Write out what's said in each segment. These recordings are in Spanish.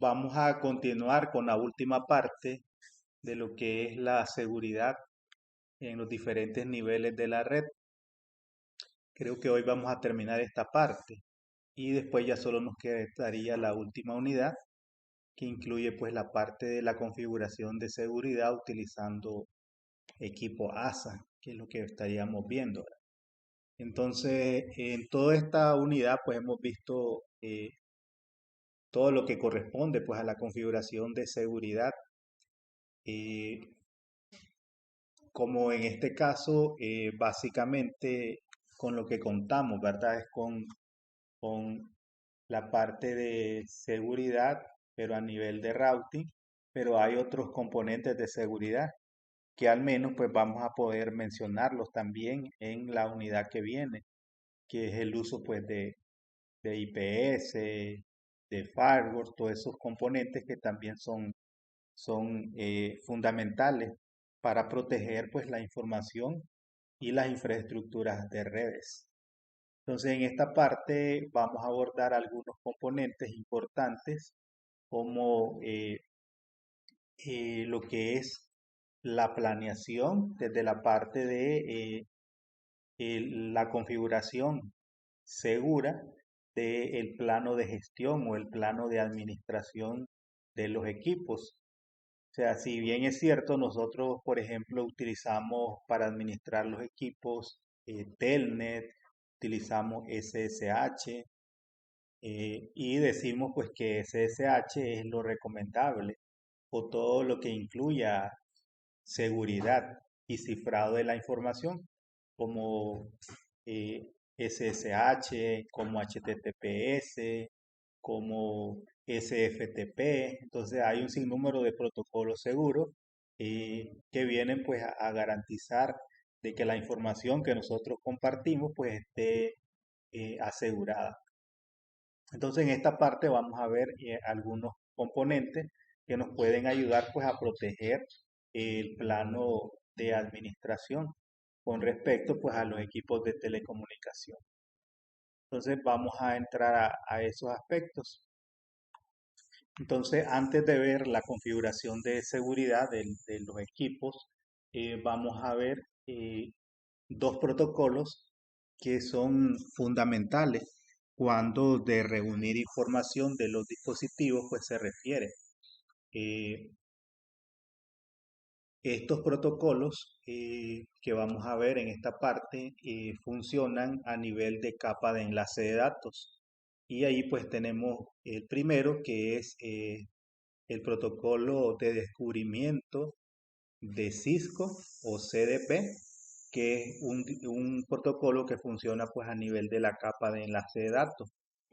Vamos a continuar con la última parte de lo que es la seguridad en los diferentes niveles de la red. Creo que hoy vamos a terminar esta parte y después ya solo nos quedaría la última unidad que incluye pues la parte de la configuración de seguridad utilizando equipo ASA, que es lo que estaríamos viendo. Entonces, en toda esta unidad pues hemos visto todo lo que corresponde pues a la configuración de seguridad. Como en este caso, básicamente con lo que contamos, ¿verdad? Es con la parte de seguridad, pero a nivel de routing, pero hay otros componentes de seguridad que al menos pues vamos a poder mencionarlos también en la unidad que viene, que es el uso pues de IPS, de firewall, todos esos componentes que también son fundamentales para proteger pues la información y las infraestructuras de redes. Entonces en esta parte vamos a abordar algunos componentes importantes como lo que es la planeación desde la parte de la configuración segura del plano de gestión o el plano de administración de los equipos. O sea, si bien es cierto, nosotros, por ejemplo, utilizamos para administrar los equipos Telnet, utilizamos SSH y decimos pues que SSH es lo recomendable o todo lo que incluya seguridad y cifrado de la información, como SSH, como HTTPS, como SFTP. Entonces hay un sinnúmero de protocolos seguros que vienen pues a garantizar de que la información que nosotros compartimos pues esté asegurada. Entonces en esta parte vamos a ver algunos componentes que nos pueden ayudar pues a proteger el plano de administración con respecto pues a los equipos de telecomunicación. Entonces vamos a entrar a esos aspectos. Entonces, antes de ver la configuración de seguridad de los equipos, vamos a ver dos protocolos que son fundamentales cuando de reunir información de los dispositivos pues se refiere. Eh, Estos protocolos que vamos a ver en esta parte funcionan a nivel de capa de enlace de datos. Y ahí pues tenemos el primero que es el protocolo de descubrimiento de Cisco o CDP, que es un protocolo que funciona pues a nivel de la capa de enlace de datos.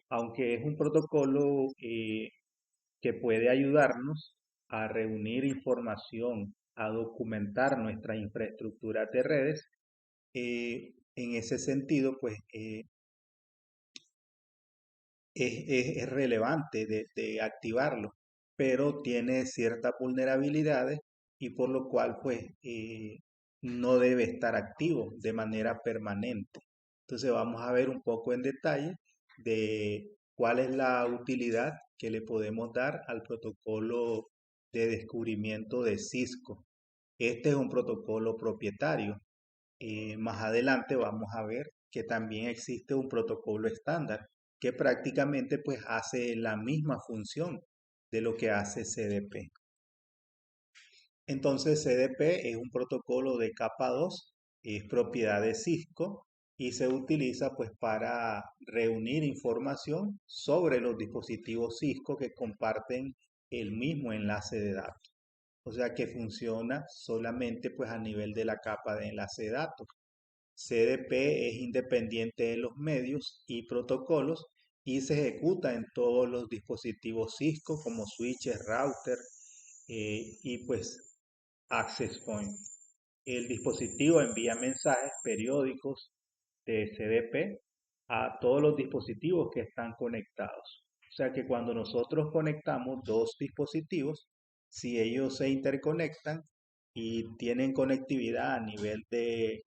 Aunque es un protocolo que puede ayudarnos a reunir información, a documentar nuestra infraestructura de redes, en ese sentido pues es relevante de activarlo, pero tiene ciertas vulnerabilidades y por lo cual pues no debe estar activo de manera permanente. Entonces vamos a ver un poco en detalle de cuál es la utilidad que le podemos dar al protocolo de descubrimiento de Cisco. Este es un protocolo propietario. Más adelante vamos a ver que también existe un protocolo estándar que prácticamente pues hace la misma función de lo que hace CDP. Entonces CDP es un protocolo de capa 2, es propiedad de Cisco y se utiliza pues para reunir información sobre los dispositivos Cisco que comparten el mismo enlace de datos. O sea que funciona solamente pues a nivel de la capa de enlace de datos. CDP es independiente de los medios y protocolos y se ejecuta en todos los dispositivos Cisco como switches, router y pues access point. El dispositivo envía mensajes periódicos de CDP a todos los dispositivos que están conectados. O sea que cuando nosotros conectamos dos dispositivos, si ellos se interconectan y tienen conectividad a nivel de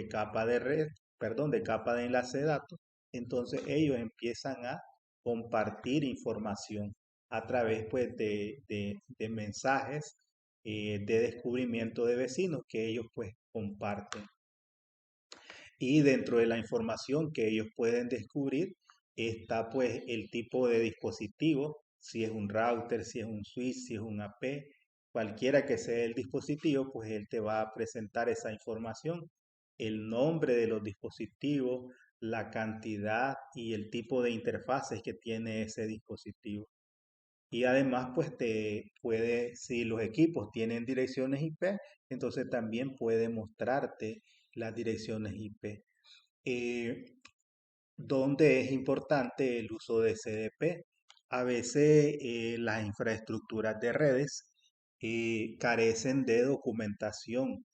capa de red, perdón, de capa de enlace de datos, entonces ellos empiezan a compartir información. a través pues de mensajes de descubrimiento de vecinos que ellos pues comparten. Y dentro de la información que ellos pueden descubrir está pues el tipo de dispositivo, si es un router, si es un switch, si es un AP, cualquiera que sea el dispositivo, pues él te va a presentar esa información, el nombre de los dispositivos, la cantidad y el tipo de interfaces que tiene ese dispositivo. Y además, pues te puede, si los equipos tienen direcciones IP, entonces también puede mostrarte las direcciones IP. Eh, Donde es importante el uso de CDP. A veces las infraestructuras de redes carecen de documentación.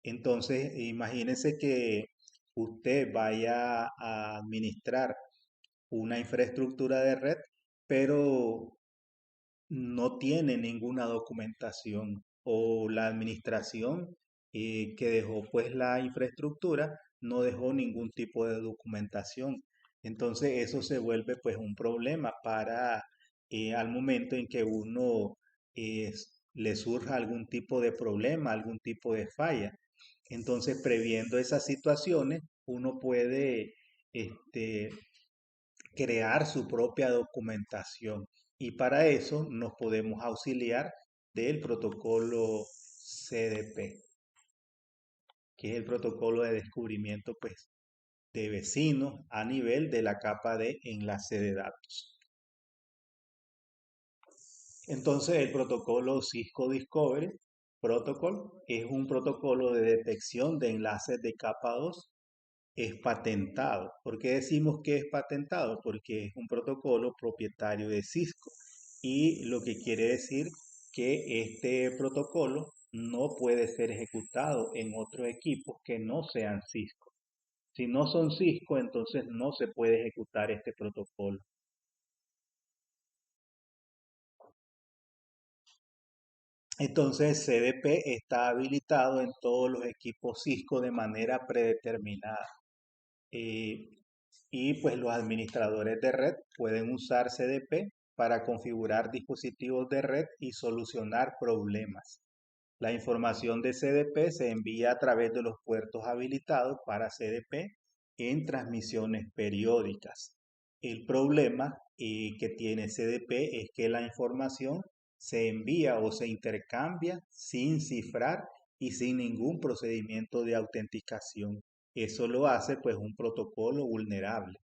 Entonces, imagínense que usted vaya a administrar una infraestructura de red, pero no tiene ninguna documentación o la administración que dejó pues la infraestructura no dejó ningún tipo de documentación. Entonces eso se vuelve pues un problema para al momento en que uno le surja algún tipo de problema, algún tipo de falla. Entonces previendo esas situaciones uno puede este, crear su propia documentación y para eso nos podemos auxiliar del protocolo CDP, que es el protocolo de descubrimiento pues, de vecinos a nivel de la capa de enlace de datos. Entonces el protocolo Cisco Discovery Protocol es un protocolo de detección de enlaces de capa 2, es patentado. ¿Por qué decimos que es patentado? Porque es un protocolo propietario de Cisco y lo que quiere decir que este protocolo no puede ser ejecutado en otros equipos que no sean Cisco. Si no son Cisco, entonces no se puede ejecutar este protocolo. Entonces CDP está habilitado en todos los equipos Cisco de manera predeterminada. Eh, y pues los administradores de red pueden usar CDP para configurar dispositivos de red y solucionar problemas. La información de CDP se envía a través de los puertos habilitados para CDP en transmisiones periódicas. El problema que tiene CDP es que la información se envía o se intercambia sin cifrar y sin ningún procedimiento de autenticación. Eso lo hace pues un protocolo vulnerable.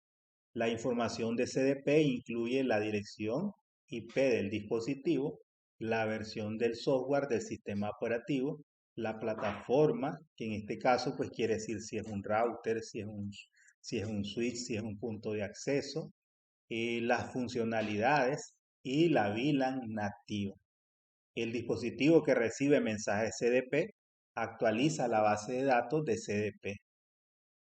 La información de CDP incluye la dirección IP del dispositivo, la versión del software del sistema operativo, la plataforma, que en este caso pues quiere decir si es un router, si es un switch, si es un punto de acceso, las funcionalidades y la VLAN nativa. El dispositivo que recibe mensajes CDP actualiza la base de datos de CDP.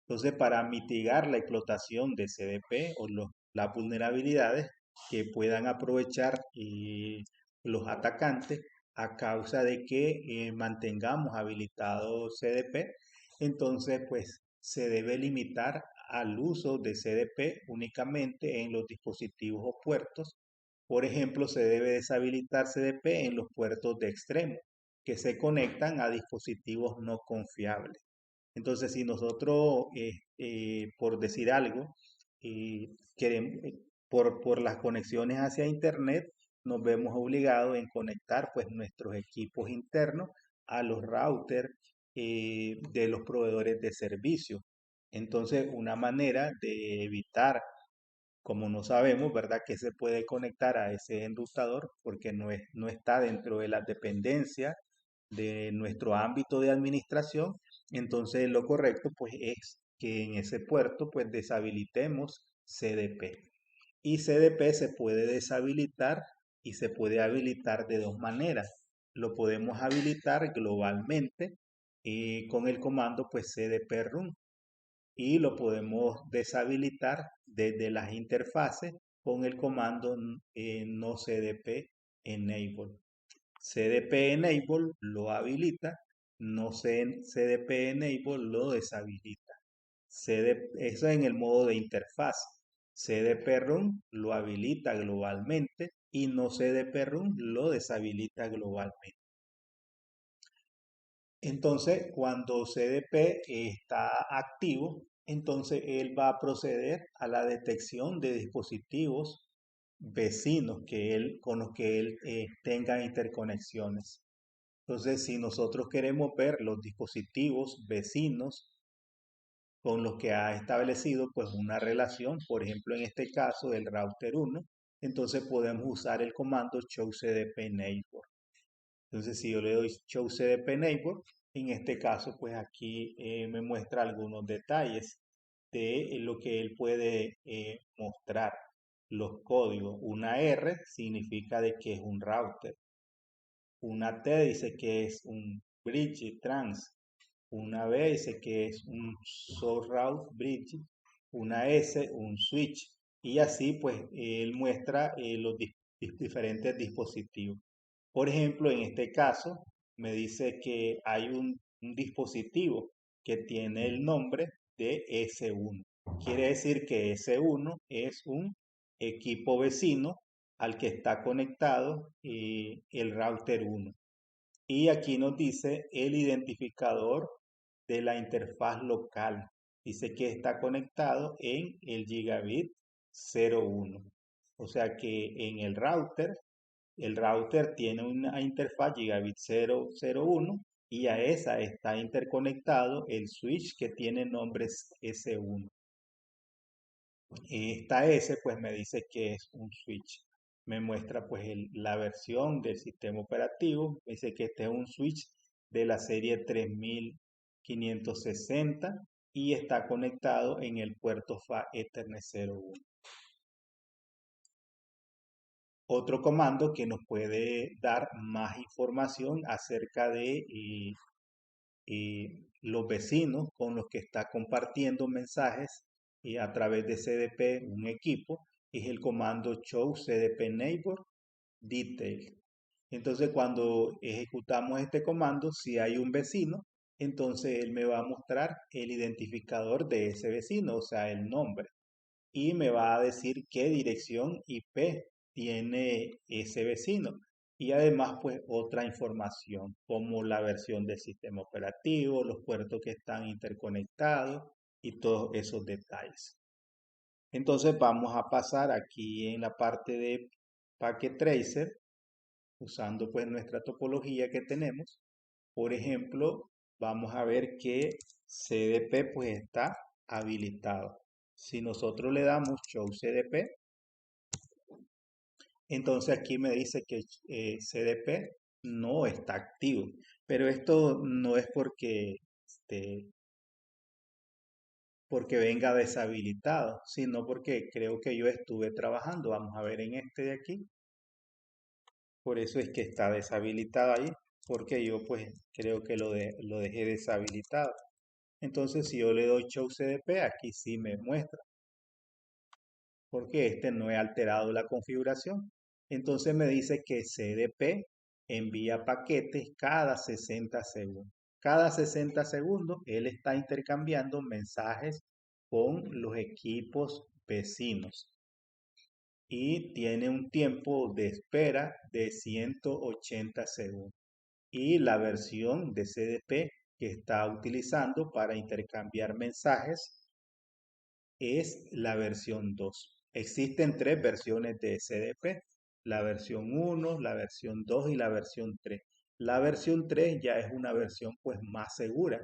Entonces, para mitigar la explotación de CDP o las vulnerabilidades que puedan aprovechar los atacantes a causa de que mantengamos habilitado CDP, entonces pues se debe limitar al uso de CDP únicamente en los dispositivos o puertos. Por ejemplo, se debe deshabilitar CDP en los puertos de extremo que se conectan a dispositivos no confiables. Entonces, si nosotros, por decir algo, queremos, por las conexiones hacia Internet, nos vemos obligados en conectar pues nuestros equipos internos a los routers de los proveedores de servicio. Entonces, una manera de evitar, como no sabemos, ¿verdad?, que se puede conectar a ese enrutador porque no está dentro de las dependencias de nuestro ámbito de administración, entonces lo correcto pues es que en ese puerto pues deshabilitemos CDP. Y CDP se puede deshabilitar y se puede habilitar de dos maneras. Lo podemos habilitar globalmente con el comando pues CDP run y lo podemos deshabilitar desde las interfaces con el comando no CDP enable. CDP Enable lo habilita, no CDP Enable lo deshabilita. Eso en el modo de interfaz. CDP Run lo habilita globalmente y no CDP Run lo deshabilita globalmente. Entonces, cuando CDP está activo, entonces él va a proceder a la detección de dispositivos vecinos con los que él tenga interconexiones. Entonces, si nosotros queremos ver los dispositivos vecinos con los que ha establecido pues una relación, por ejemplo en este caso del router 1, entonces podemos usar el comando show cdp neighbor. Entonces si yo le doy show cdp neighbor, en este caso pues aquí me muestra algunos detalles de lo que él puede mostrar. Los códigos, una R significa de que es un router, una T dice que es un bridge trans, una B dice que es un source route bridge, una S un switch, y así pues él muestra los diferentes dispositivos. Por ejemplo, en este caso me dice que hay un dispositivo que tiene el nombre de S1. Quiere decir que S1 es un equipo vecino al que está conectado el router 1. Y aquí nos dice el identificador de la interfaz local. Dice que está conectado en el gigabit 01. O sea que en el router tiene una interfaz gigabit 001 y a esa está interconectado el switch que tiene nombres S1. Esta S pues me dice que es un switch. Me muestra pues la versión del sistema operativo. Me dice que este es un switch de la serie 3560 y está conectado en el puerto FA Ethernet 01. Otro comando que nos puede dar más información acerca de los vecinos con los que está compartiendo mensajes a través de CDP, un equipo, es el comando show cdp neighbor detail. Entonces cuando ejecutamos este comando, si hay un vecino, entonces él me va a mostrar el identificador de ese vecino, o sea, el nombre, y me va a decir qué dirección IP tiene ese vecino. Y además, pues otra información, como la versión del sistema operativo, los puertos que están interconectados y todos esos detalles. Entonces vamos a pasar aquí en la parte de Packet Tracer, usando pues nuestra topología que tenemos. Por ejemplo, vamos a ver que CDP pues está habilitado. Si nosotros le damos show CDP, entonces aquí me dice que CDP no está activo. Pero esto no es porque venga deshabilitado, sino porque creo que yo estuve trabajando. Vamos a ver en este de aquí. Por eso es que está deshabilitado ahí, porque yo pues creo que lo dejé deshabilitado. Entonces si yo le doy show CDP, aquí sí me muestra, porque este no he alterado la configuración. Entonces me dice que CDP envía paquetes cada 60 segundos. Cada 60 segundos él está intercambiando mensajes con los equipos vecinos y tiene un tiempo de espera de 180 segundos. Y la versión de CDP que está utilizando para intercambiar mensajes es la versión 2. Existen tres versiones de CDP, la versión 1, la versión 2 y la versión 3. La versión 3 ya es una versión pues más segura,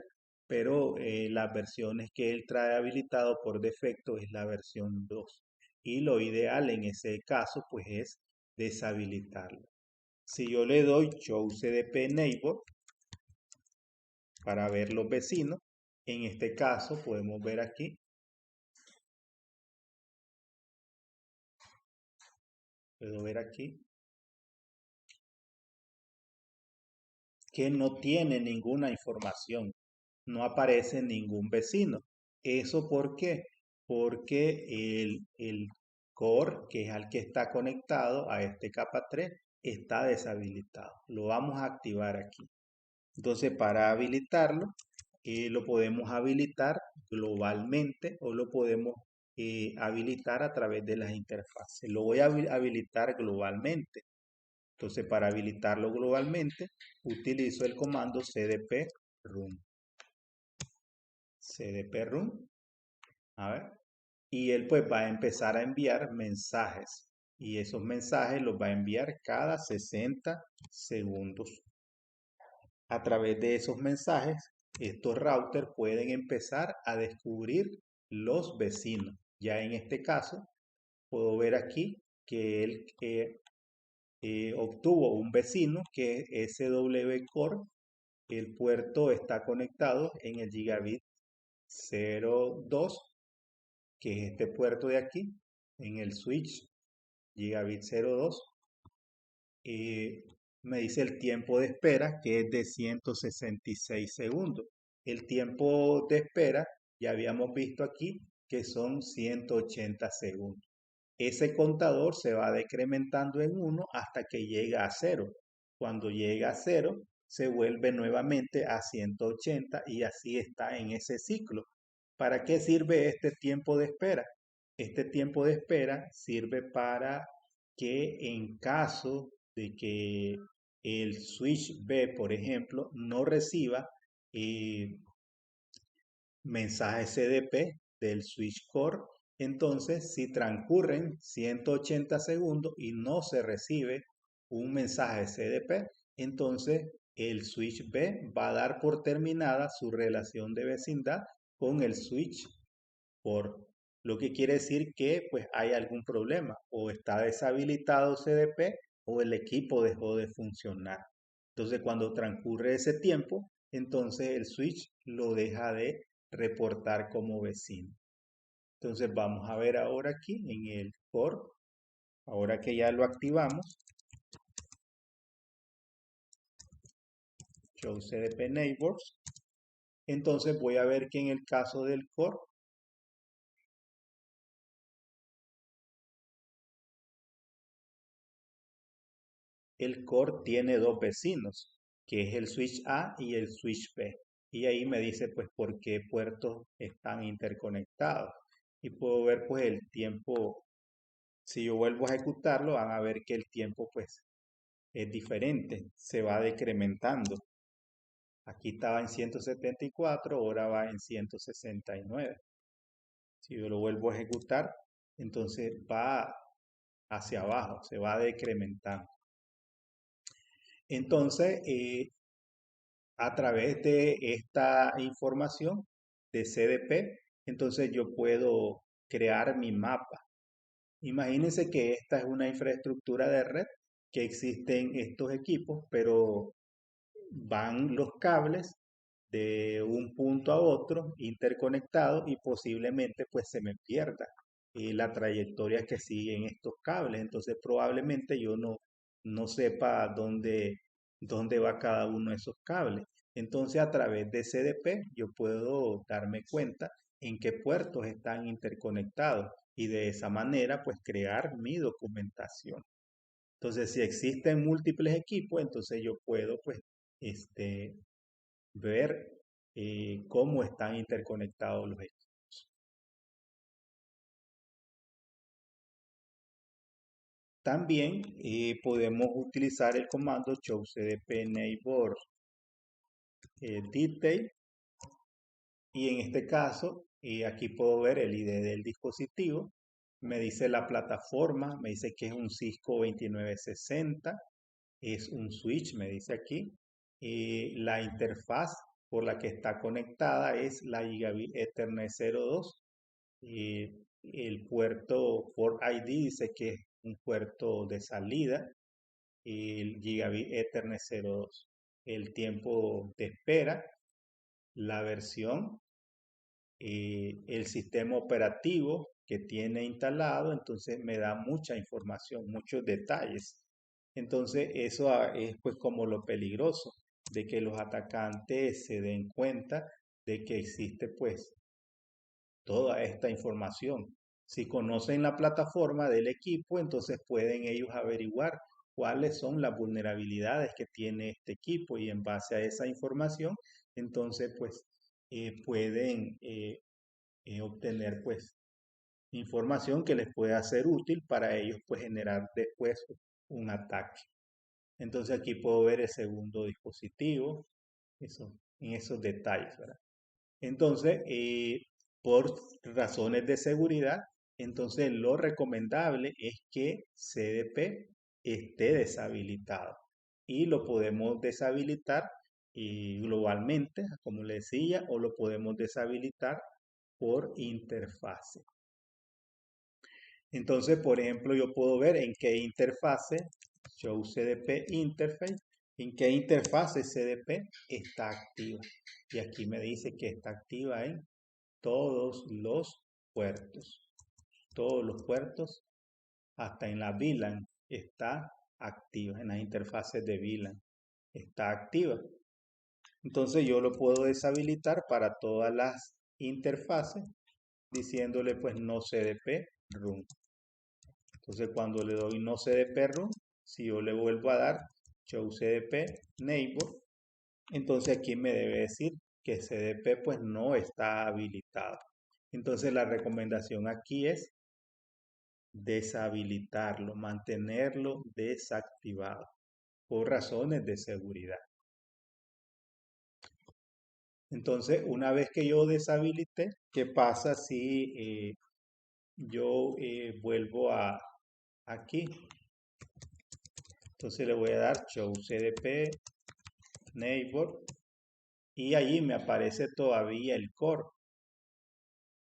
pero las versiones que él trae habilitado por defecto es la versión 2. Y lo ideal en ese caso pues es deshabilitarlo. Si yo le doy show CDP neighbor para ver los vecinos, en este caso podemos ver aquí puedo ver aquí que no tiene ninguna información, no aparece ningún vecino. ¿Eso por qué? Porque el core, que es al que está conectado a este capa 3, está deshabilitado. Lo vamos a activar aquí. Entonces, para habilitarlo, lo podemos habilitar globalmente o lo podemos habilitar a través de las interfaces. Lo voy a habilitar globalmente. Entonces, para habilitarlo globalmente, utilizo el comando cdp run. cdp run. A ver. Y él pues va a empezar a enviar mensajes. Y esos mensajes los va a enviar cada 60 segundos. A través de esos mensajes, estos routers pueden empezar a descubrir los vecinos. Ya en este caso, puedo ver aquí que él obtuvo un vecino que es SW Core. El puerto está conectado en el gigabit 02, que es este puerto de aquí, en el switch gigabit 02. Me dice el tiempo de espera que es de 166 segundos. El tiempo de espera ya habíamos visto aquí que son 180 segundos. Ese contador se va decrementando en 1 hasta que llega a 0. Cuando llega a 0, se vuelve nuevamente a 180 y así está en ese ciclo. ¿Para qué sirve este tiempo de espera? Este tiempo de espera sirve para que en caso de que el switch B, por ejemplo, no reciba eh, mensaje CDP del switch core, entonces si transcurren 180 segundos y no se recibe un mensaje CDP, entonces el switch B va a dar por terminada su relación de vecindad con el switch core. Lo que quiere decir que pues hay algún problema, o está deshabilitado CDP o el equipo dejó de funcionar. Entonces cuando transcurre ese tiempo, entonces el switch lo deja de reportar como vecino. Entonces vamos a ver ahora aquí en el core, ahora que ya lo activamos, show CDP neighbors. Entonces voy a ver que en el caso del core, el core tiene dos vecinos, que es el switch A y el switch B. Y ahí me dice pues por qué puertos están interconectados. Y puedo ver pues el tiempo, si yo vuelvo a ejecutarlo, van a ver que el tiempo pues es diferente, se va decrementando. Aquí estaba en 174, ahora va en 169. Si yo lo vuelvo a ejecutar, entonces va hacia abajo, se va decrementando. Entonces, a través de esta información de CDP, entonces yo puedo crear mi mapa. Imagínense que esta es una infraestructura de red que existen estos equipos, pero van los cables de un punto a otro interconectados y posiblemente pues se me pierda la trayectoria que siguen estos cables. Entonces probablemente yo no sepa dónde va cada uno de esos cables. Entonces a través de CDP yo puedo darme cuenta en qué puertos están interconectados y de esa manera pues crear mi documentación. Entonces si existen múltiples equipos, entonces yo puedo pues este, ver cómo están interconectados los equipos. También podemos utilizar el comando show cdp neighbor detail, y en este caso aquí puedo ver el ID del dispositivo, me dice la plataforma, me dice que es un Cisco 2960, es un switch, me dice aquí. La interfaz por la que está conectada es la Gigabit Ethernet 02. El puerto Port ID dice que es un puerto de salida. El Gigabit Ethernet 02. El tiempo de espera, la versión, el sistema operativo que tiene instalado, entonces me da mucha información, muchos detalles. Entonces eso es pues como lo peligroso, de que los atacantes se den cuenta de que existe pues toda esta información. Si conocen la plataforma del equipo, entonces pueden ellos averiguar cuáles son las vulnerabilidades que tiene este equipo y en base a esa información, entonces pues pueden obtener pues información que les pueda ser útil para ellos pues generar después un ataque. Entonces aquí puedo ver el segundo dispositivo, eso, en esos detalles, ¿verdad? Entonces, por razones de seguridad, entonces lo recomendable es que CDP esté deshabilitado y lo podemos deshabilitar globalmente, como le decía, o lo podemos deshabilitar por interfase. Entonces, por ejemplo, yo puedo ver en qué interfase, Show CDP Interface, en qué interfase CDP está activa. Y aquí me dice que está activa en todos los puertos. Todos los puertos, hasta en la VLAN, está activa. En las interfaces de VLAN está activa. Entonces yo lo puedo deshabilitar para todas las interfaces, diciéndole pues no CDP run. Entonces cuando le doy no CDP run, si yo le vuelvo a dar show CDP neighbor, entonces aquí me debe decir que CDP pues no está habilitado. Entonces la recomendación aquí es deshabilitarlo, mantenerlo desactivado por razones de seguridad. Entonces, una vez que yo deshabilité, ¿qué pasa si yo vuelvo a aquí? Entonces le voy a dar show cdp neighbor y allí me aparece todavía el core,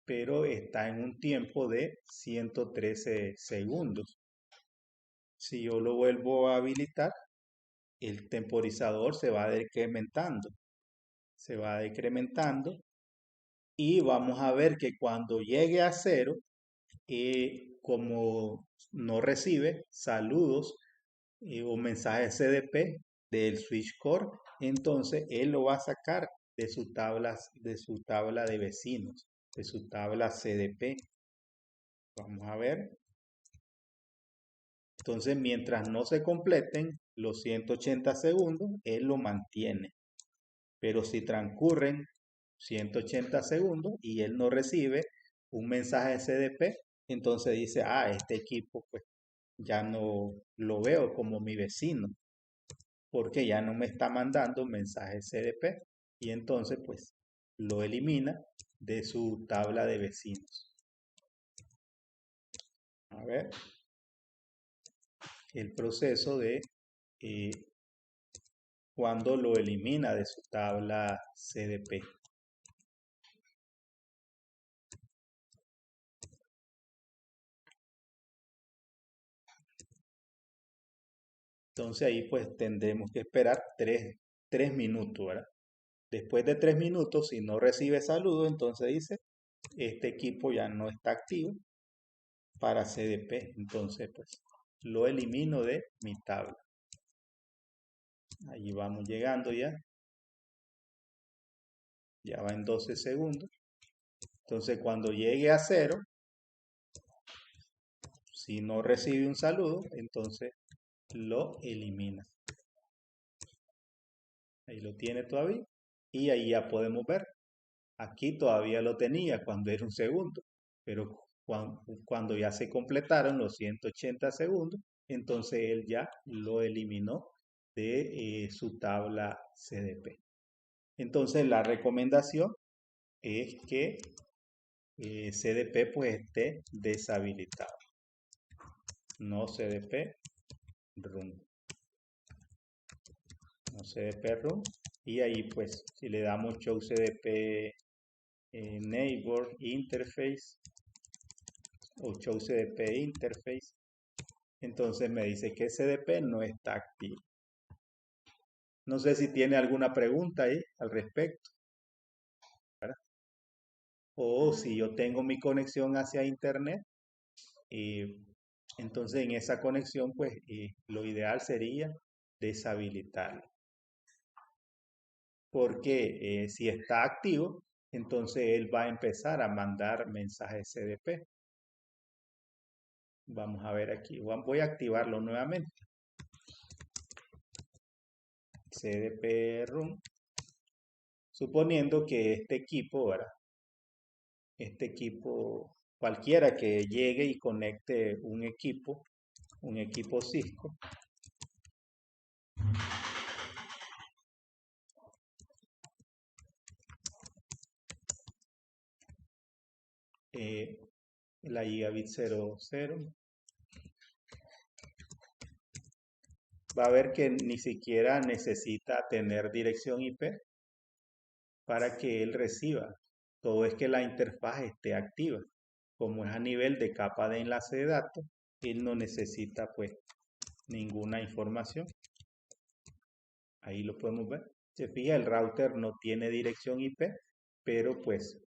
pero está en un tiempo de 113 segundos. Si yo lo vuelvo a habilitar, el temporizador se va decrementando. Se va decrementando y vamos a ver que cuando llegue a 0, como no recibe saludos o mensajes CDP del switch core, entonces él lo va a sacar de su tabla de vecinos, de su tabla CDP. Vamos a ver. Entonces, mientras no se completen los 180 segundos, él lo mantiene. Pero si transcurren 180 segundos y él no recibe un mensaje CDP, entonces dice, este equipo pues ya no lo veo como mi vecino, porque ya no me está mandando mensajes CDP y entonces pues lo elimina de su tabla de vecinos. A ver, el proceso de cuando lo elimina de su tabla CDP. Entonces ahí pues tendremos que esperar 3 minutos, ¿verdad? Después de 3 minutos, si no recibe saludo, entonces dice, este equipo ya no está activo para CDP. Entonces pues lo elimino de mi tabla. Allí vamos llegando ya. Ya va en 12 segundos. Entonces cuando llegue a 0, si no recibe un saludo, entonces lo elimina. Ahí lo tiene todavía. Y ahí ya podemos ver. Aquí todavía lo tenía cuando era un segundo. Pero cuando ya se completaron los 180 segundos, entonces él ya lo eliminó de su tabla CDP. Entonces la recomendación es que CDP pues esté deshabilitado. No CDP run. No CDP run. Y ahí pues si le damos show CDP neighbor interface o show CDP interface, entonces me dice que CDP no está activo. No sé si tiene alguna pregunta ahí al respecto, ¿verdad? O si yo tengo mi conexión hacia internet, entonces en esa conexión pues lo ideal sería deshabilitarlo. Porque si está activo, entonces él va a empezar a mandar mensajes CDP. Vamos a ver aquí, voy a activarlo nuevamente. CDP run, suponiendo que este equipo, ¿verdad? Este equipo, cualquiera que llegue y conecte un equipo Cisco, eh, la gigabit 00, va a ver que ni siquiera necesita tener dirección IP para que él reciba. Todo es que la interfaz esté activa. Como es a nivel de capa de enlace de datos, él no necesita pues ninguna información. Ahí lo podemos ver. Se fija, el router no tiene dirección IP, pero pues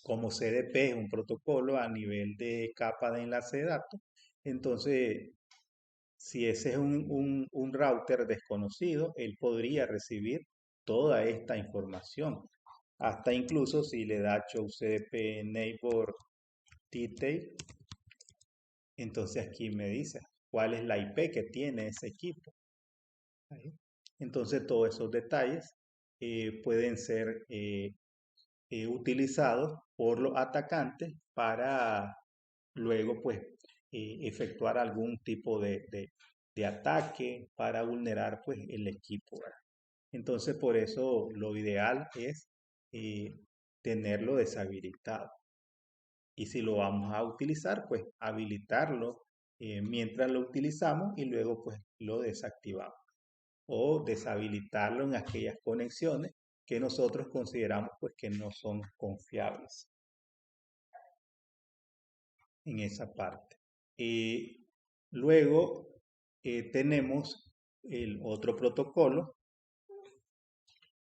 como CDP es un protocolo a nivel de capa de enlace de datos, entonces si ese es un router desconocido, él podría recibir toda esta información. Hasta incluso si le da show CDP neighbor detail, entonces aquí me dice cuál es la IP que tiene ese equipo. Ahí. Entonces todos esos detalles pueden ser utilizados por los atacantes para luego pues efectuar algún tipo de ataque para vulnerar pues el equipo, ¿verdad? Entonces por eso lo ideal es eh, tenerlo deshabilitado. Y si lo vamos a utilizar, pues habilitarlo mientras lo utilizamos y luego pues lo desactivamos. O deshabilitarlo en aquellas conexiones que nosotros consideramos pues que no son confiables en esa parte. Luego tenemos el otro protocolo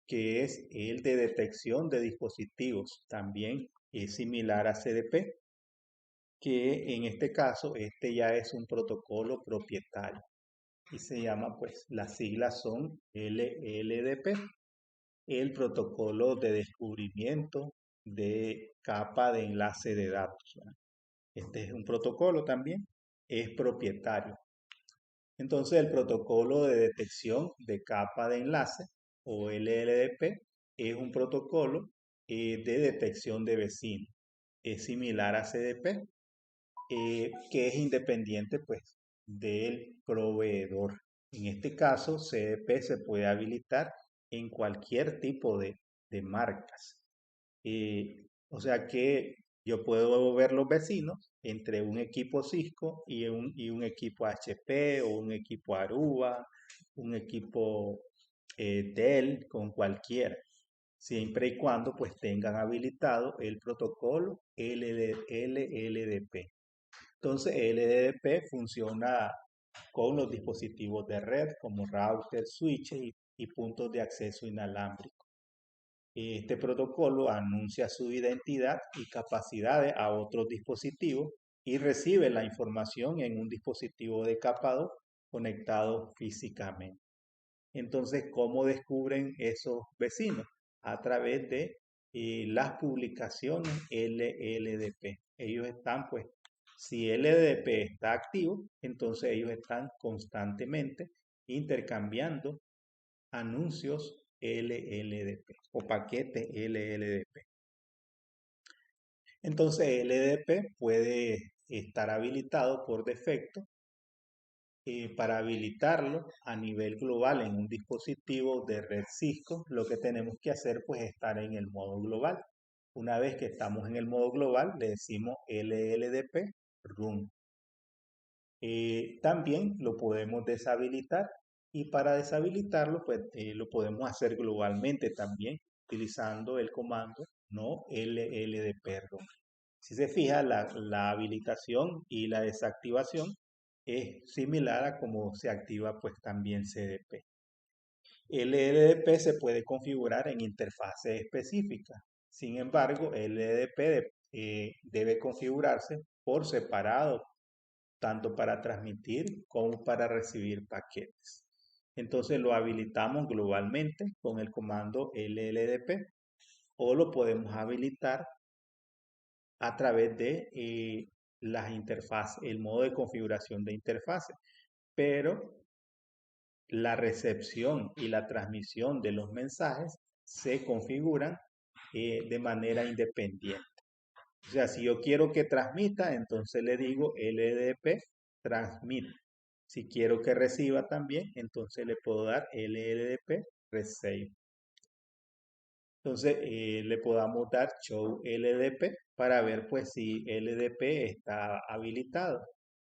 que es el de detección de dispositivos. También es similar a CDP, que en este caso este ya es un protocolo propietario y se llama pues las siglas son LLDP, el protocolo de descubrimiento de capa de enlace de datos, ¿verdad? Este es un protocolo también, es propietario. Entonces el protocolo de detección de capa de enlace o LLDP es un protocolo de detección de vecinos. Es similar a CDP, que es independiente pues del proveedor. En este caso, CDP se puede habilitar en cualquier tipo de marcas. O sea que yo puedo ver los vecinos entre un equipo Cisco y un equipo HP o un equipo Aruba, un equipo Dell, con cualquiera, siempre y cuando pues tengan habilitado el protocolo LLDP. Entonces, LDDP funciona con los dispositivos de red como routers, switches y puntos de acceso inalámbrico. Este protocolo anuncia su identidad y capacidades a otros dispositivos y recibe la información en un dispositivo de capa 2 conectado físicamente. Entonces, ¿cómo descubren esos vecinos? A través de las publicaciones LLDP. Ellos están, pues, si LLDP está activo, entonces ellos están constantemente intercambiando anuncios LLDP o paquetes LLDP. Entonces, LLDP puede estar habilitado por defecto. Para habilitarlo a nivel global en un dispositivo de red Cisco, lo que tenemos que hacer pues es estar en el modo global. Una vez que estamos en el modo global, le decimos LLDP run. También lo podemos deshabilitar y para deshabilitarlo pues lo podemos hacer globalmente también utilizando el comando no LLDP run. Si se fija, la habilitación y la desactivación es similar a cómo se activa pues también CDP. El LDP se puede configurar en interfaces específicas. Sin embargo, el LDP debe configurarse por separado, tanto para transmitir como para recibir paquetes. Entonces lo habilitamos globalmente con el comando LLDP o lo podemos habilitar a través de las interfaces, el modo de configuración de interfaces. Pero la recepción y la transmisión de los mensajes se configuran de manera independiente. O sea, si yo quiero que transmita, entonces le digo LDP transmit. Si quiero que reciba también, entonces le puedo dar LLDP receive. Entonces le podamos dar show LDP para ver pues si LDP está habilitado.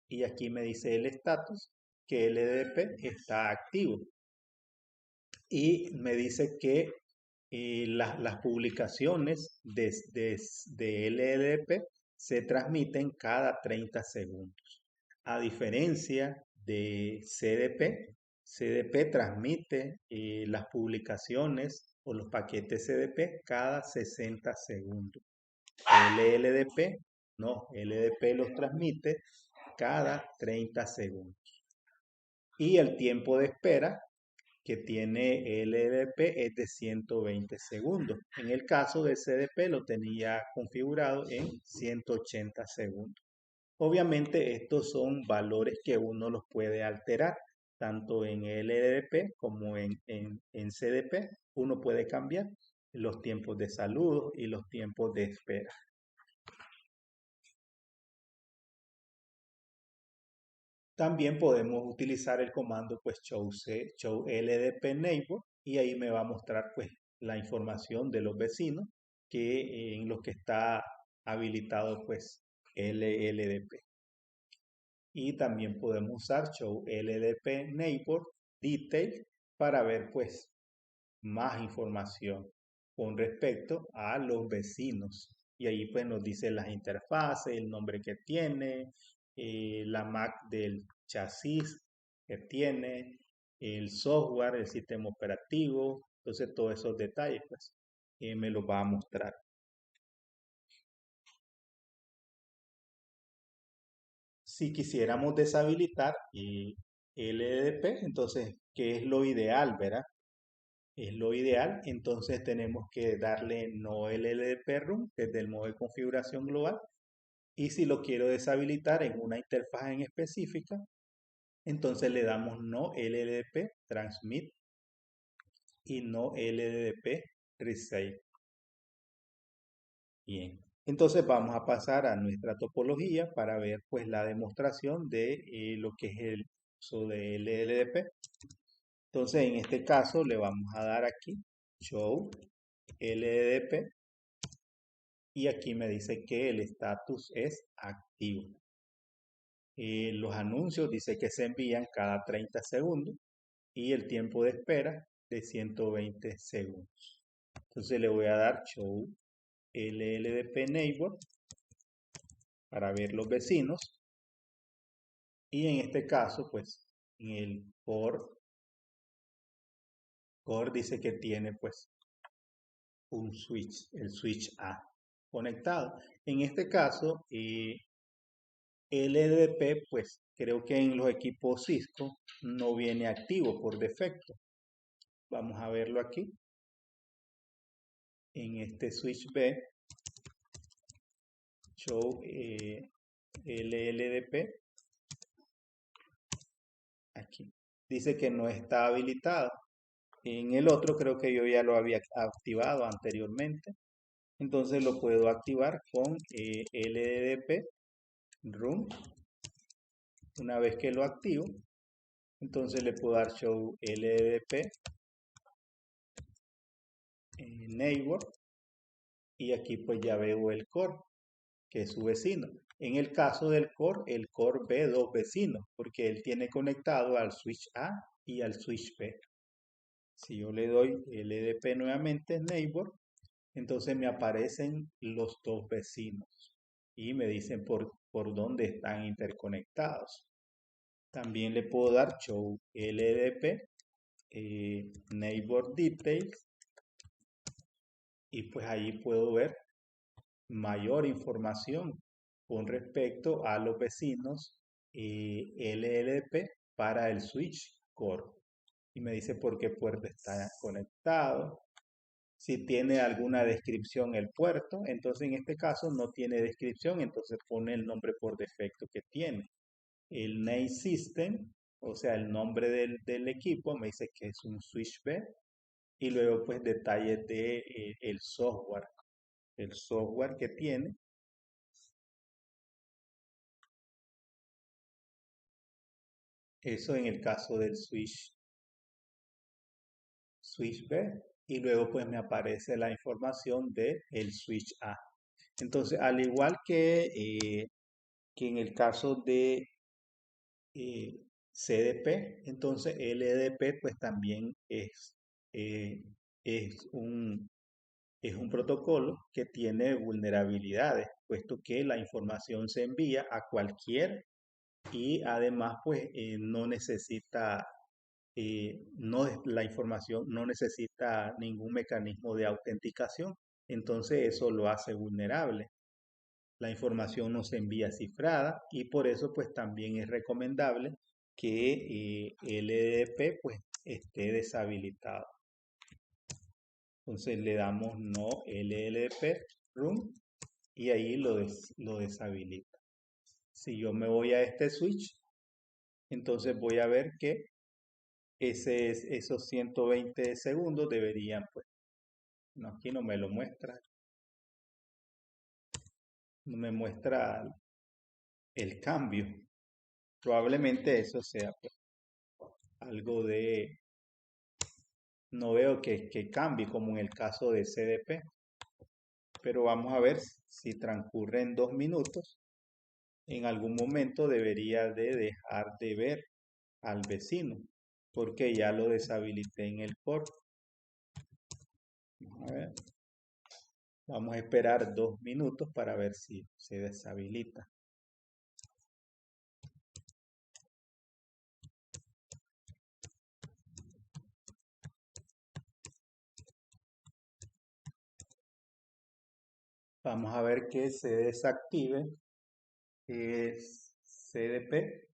Y aquí me dice el status que LDP está activo. Y me dice que las publicaciones de LLDP se transmiten cada 30 segundos. A diferencia de CDP, CDP transmite las publicaciones o los paquetes CDP cada 60 segundos. LLDP no, LDP los transmite cada 30 segundos. Y el tiempo de espera que tiene el LDP es de 120 segundos. En el caso del CDP lo tenía configurado en 180 segundos. Obviamente estos son valores que uno los puede alterar, tanto en LDP como en CDP. Uno puede cambiar los tiempos de saludo y los tiempos de espera. También podemos utilizar el comando pues show LDP neighbor y ahí me va a mostrar pues la información de los vecinos que en los que está habilitado pues LLDP. Y también podemos usar show LDP neighbor detail para ver pues más información con respecto a los vecinos. Y ahí pues nos dice las interfaces, el nombre que tiene, la MAC del chasis que tiene, el software, el sistema operativo. Entonces todos esos detalles pues me los va a mostrar. Si quisiéramos deshabilitar LDP, entonces, ¿qué es lo ideal, verdad? Es lo ideal, entonces tenemos que darle no LLDP room desde el modo de configuración global. Y si lo quiero deshabilitar en una interfaz en específica, entonces le damos no LLDP transmit y no LLDP receive. Bien, entonces vamos a pasar a nuestra topología para ver pues la demostración de lo que es el uso de LLDP. Entonces en este caso le vamos a dar aquí show LDP y aquí me dice que el estatus es activo. Los anuncios dice que se envían cada 30 segundos y el tiempo de espera de 120 segundos. Entonces le voy a dar show LLDP neighbor para ver los vecinos y en este caso pues en el core dice que tiene pues un switch, el switch A conectado. En este caso, LDP, pues creo que en los equipos Cisco no viene activo por defecto. Vamos a verlo aquí. En este switch B, show LLDP, aquí. Dice que no está habilitado. En el otro creo que yo ya lo había activado anteriormente. Entonces lo puedo activar con LDP room. Una vez que lo activo, entonces le puedo dar show LDP neighbor y aquí pues ya veo el core que es su vecino. En el caso del core, el core ve dos vecinos porque él tiene conectado al switch A y al switch B. Si yo le doy LDP nuevamente neighbor, entonces me aparecen los dos vecinos y me dicen por dónde están interconectados. También le puedo dar show LDP neighbor details y pues ahí puedo ver mayor información con respecto a los vecinos LLP para el switch core. Y me dice por qué puerto está conectado. Si tiene alguna descripción el puerto, entonces en este caso no tiene descripción, entonces pone el nombre por defecto que tiene. El name system, o sea, el nombre del equipo, me dice que es un switch B. Y luego pues detalles de el software que tiene Eso en el caso del switch B, y luego pues me aparece la información de el switch A. Entonces, al igual que en el caso de CDP, entonces LDP pues también eh, es es un protocolo que tiene vulnerabilidades, puesto que la información se envía a cualquier y además pues no necesita, la información no necesita ningún mecanismo de autenticación, entonces eso lo hace vulnerable. La información no se envía cifrada y por eso pues también es recomendable que el EDP pues esté deshabilitado. Entonces le damos no LLDP room y ahí lo deshabilita. Si yo me voy a este switch, entonces voy a ver que esos 120 segundos deberían, pues, no, aquí no me lo muestra, no me muestra el cambio. Probablemente eso sea pues, algo de, no veo que cambie como en el caso de CDP, pero vamos a ver si transcurren 2 minutos. En algún momento debería de dejar de ver al vecino, porque ya lo deshabilité en el port. Vamos a ver. Vamos a esperar 2 minutos para ver si se deshabilita. Vamos a ver que se desactive. Es CDP.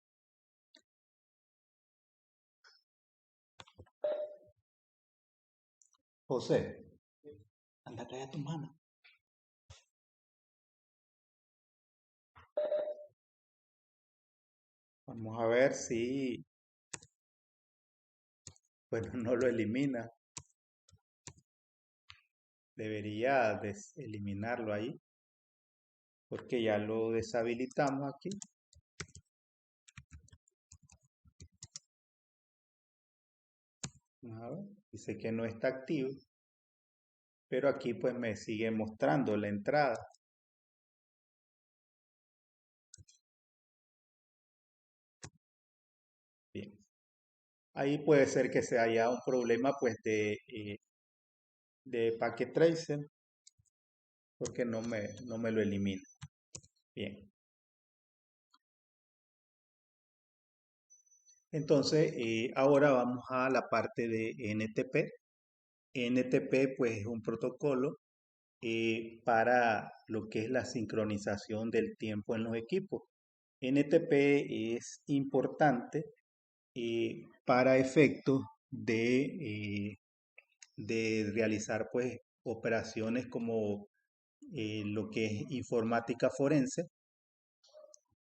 José, anda, trae a tu mano. Vamos a ver si, bueno, no lo elimina. Debería eliminarlo ahí, porque ya lo deshabilitamos aquí. Vamos a ver, dice que no está activo, pero aquí pues me sigue mostrando la entrada. Bien. Ahí puede ser que se haya un problema pues de packet tracer, porque no me lo elimina. Bien. Entonces, ahora vamos a la parte de NTP. NTP pues es un protocolo para lo que es la sincronización del tiempo en los equipos. NTP es importante para efectos de realizar pues operaciones como lo que es informática forense.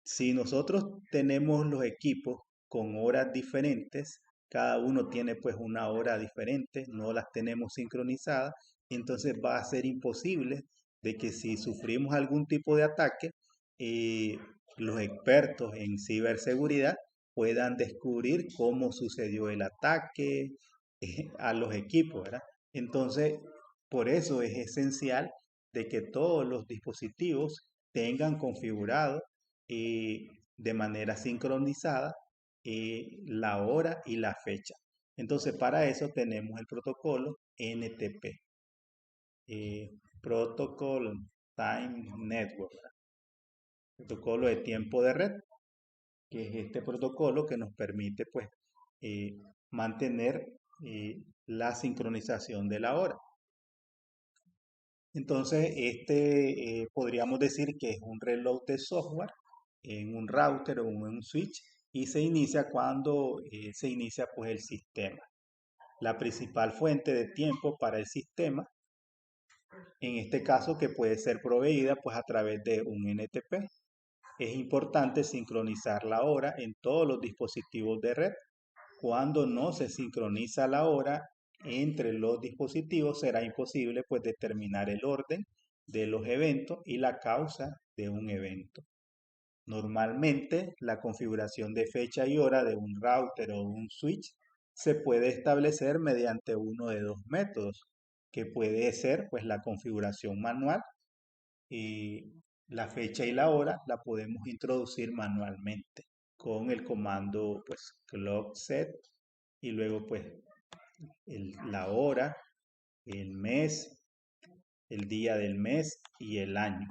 Si nosotros tenemos los equipos con horas diferentes, cada uno tiene pues una hora diferente, no las tenemos sincronizadas, entonces va a ser imposible de que si sufrimos algún tipo de ataque, eh, los expertos en ciberseguridad puedan descubrir cómo sucedió el ataque a los equipos, ¿verdad? Entonces, por eso es esencial de que todos los dispositivos tengan configurado de manera sincronizada la hora y la fecha. Entonces, para eso tenemos el protocolo NTP, Protocol Time Network, protocolo de tiempo de red, que es este protocolo que nos permite pues eh, mantener la sincronización de la hora. Entonces, este podríamos decir que es un reloj de software en un router o en un switch y se inicia cuando se inicia pues el sistema. La principal fuente de tiempo para el sistema, en este caso que puede ser proveída pues a través de un NTP. Es importante sincronizar la hora en todos los dispositivos de red. Cuando no se sincroniza la hora entre los dispositivos, será imposible pues determinar el orden de los eventos y la causa de un evento. Normalmente, la configuración de fecha y hora de un router o un switch se puede establecer mediante uno de dos métodos, que puede ser pues la configuración manual y la fecha y la hora la podemos introducir manualmente con el comando pues clock set y luego pues la hora, el mes, el día del mes y el año.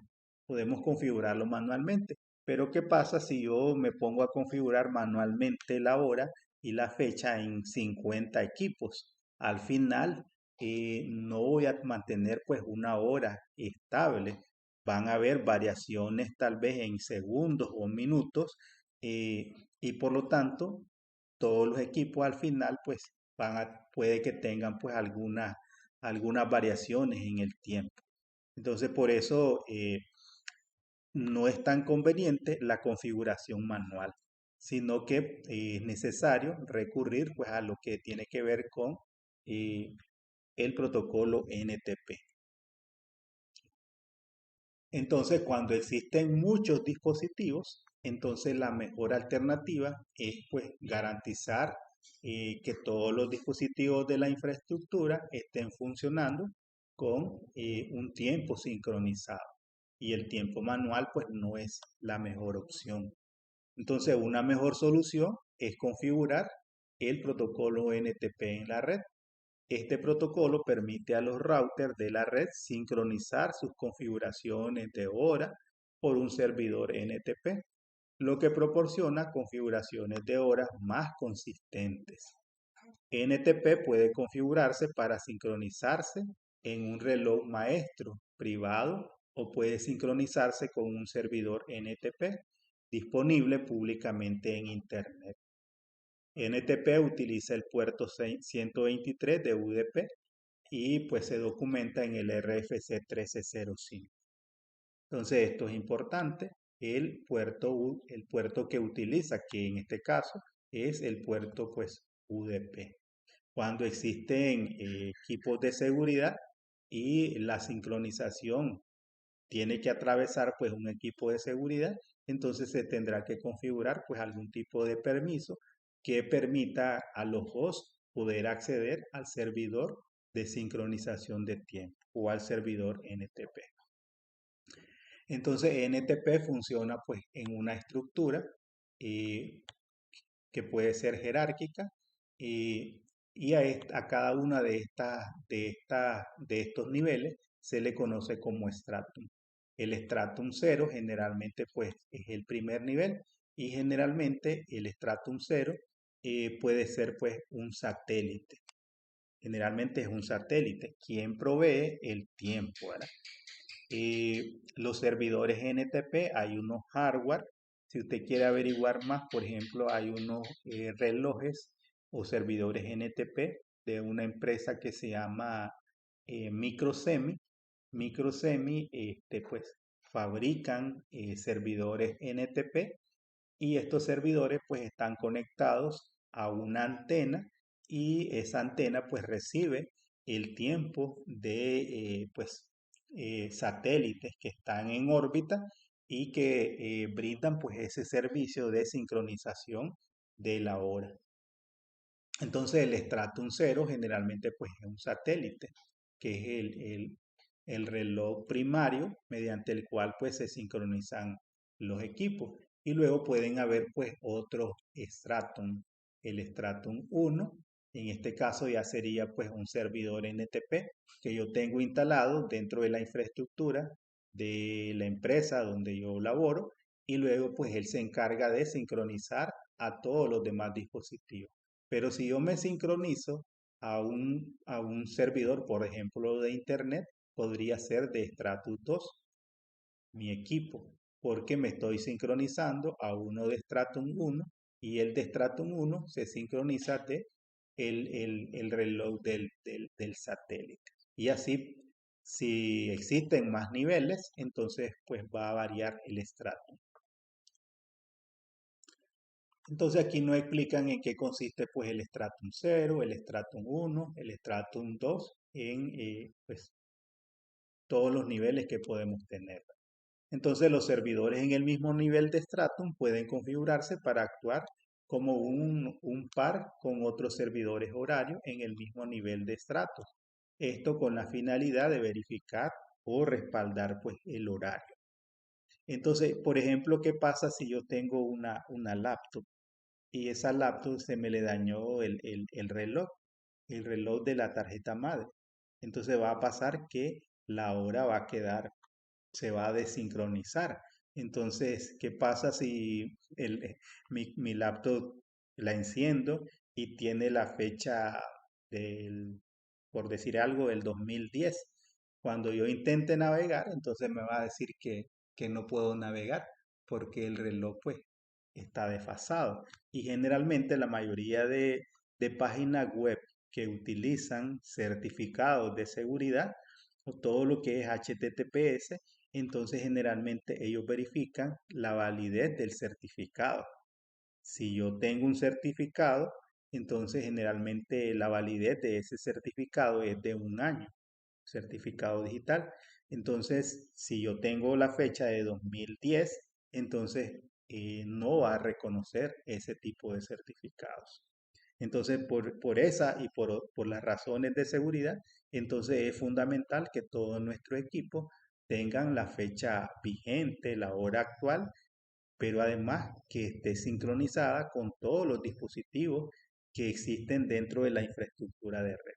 Podemos configurarlo manualmente. Pero ¿qué pasa si yo me pongo a configurar manualmente la hora y la fecha en 50 equipos? Al final no voy a mantener pues una hora estable. Van a haber variaciones tal vez en segundos o minutos eh, y por lo tanto todos los equipos al final pues puede que tengan pues algunas variaciones en el tiempo. Entonces, por eso no es tan conveniente la configuración manual, sino que es necesario recurrir pues, a lo que tiene que ver con eh, el protocolo NTP. Entonces, cuando existen muchos dispositivos, entonces la mejor alternativa es pues garantizar que todos los dispositivos de la infraestructura estén funcionando con un tiempo sincronizado. Y el tiempo manual pues no es la mejor opción. Entonces, una mejor solución es configurar el protocolo NTP en la red. Este protocolo permite a los routers de la red sincronizar sus configuraciones de hora por un servidor NTP, lo que proporciona configuraciones de horas más consistentes. NTP puede configurarse para sincronizarse en un reloj maestro privado o puede sincronizarse con un servidor NTP disponible públicamente en Internet. NTP utiliza el puerto 123 de UDP y pues se documenta en el RFC 1305. Entonces esto es importante. El puerto que utiliza, que en este caso es el puerto pues UDP. Cuando existen equipos de seguridad y la sincronización tiene que atravesar pues un equipo de seguridad, entonces se tendrá que configurar pues algún tipo de permiso que permita a los hosts poder acceder al servidor de sincronización de tiempo o al servidor NTP. Entonces NTP funciona pues en una estructura eh, que puede ser jerárquica y, a cada una de estos niveles se le conoce como stratum. El stratum 0 generalmente pues es el primer nivel y generalmente el stratum 0 puede ser pues un satélite. Generalmente es un satélite quien provee el tiempo, ¿verdad? Los servidores NTP, hay unos hardware. Si usted quiere averiguar más, por ejemplo, hay unos relojes o servidores NTP de una empresa que se llama Microsemi. Microsemi, pues, fabrican servidores NTP y estos servidores pues están conectados a una antena y esa antena pues recibe el tiempo de pues satélites que están en órbita y que brindan pues ese servicio de sincronización de la hora. Entonces el Stratum 0 generalmente pues es un satélite, que es el reloj primario mediante el cual pues se sincronizan los equipos. Y luego pueden haber pues otros Stratum, el Stratum 1, en este caso ya sería pues un servidor NTP que yo tengo instalado dentro de la infraestructura de la empresa donde yo laboro y luego pues él se encarga de sincronizar a todos los demás dispositivos. Pero si yo me sincronizo a un servidor, por ejemplo, de Internet, podría ser de Stratus 2, mi equipo, porque me estoy sincronizando a uno de Stratum 1 y el de Stratum 1 se sincroniza de el reloj del satélite. Y así, si existen más niveles, entonces pues va a variar el Stratum. Entonces aquí no explican en qué consiste pues el Stratum 0, el Stratum 1, el Stratum 2 en pues todos los niveles que podemos tener. Entonces los servidores en el mismo nivel de Stratum pueden configurarse para actuar como un par con otros servidores horarios en el mismo nivel de Stratum. Esto con la finalidad de verificar o respaldar pues el horario. Entonces, por ejemplo, ¿qué pasa si yo tengo una laptop y esa laptop se me le dañó el reloj de la tarjeta madre? Entonces va a pasar que la hora va a quedar, se va a desincronizar. Entonces, ¿qué pasa si mi laptop la enciendo y tiene la fecha del, por decir algo, del 2010? Cuando yo intente navegar, entonces me va a decir que no puedo navegar porque el reloj pues está desfasado. Y generalmente la mayoría de páginas web que utilizan certificados de seguridad o todo lo que es HTTPS, entonces generalmente ellos verifican la validez del certificado. Si yo tengo un certificado, entonces generalmente la validez de ese certificado es de un año, certificado digital. Entonces, si yo tengo la fecha de 2010, entonces no va a reconocer ese tipo de certificados. Entonces, por esa y por las razones de seguridad, entonces es fundamental que todo nuestro equipo tengan la fecha vigente, la hora actual, pero además que esté sincronizada con todos los dispositivos que existen dentro de la infraestructura de red.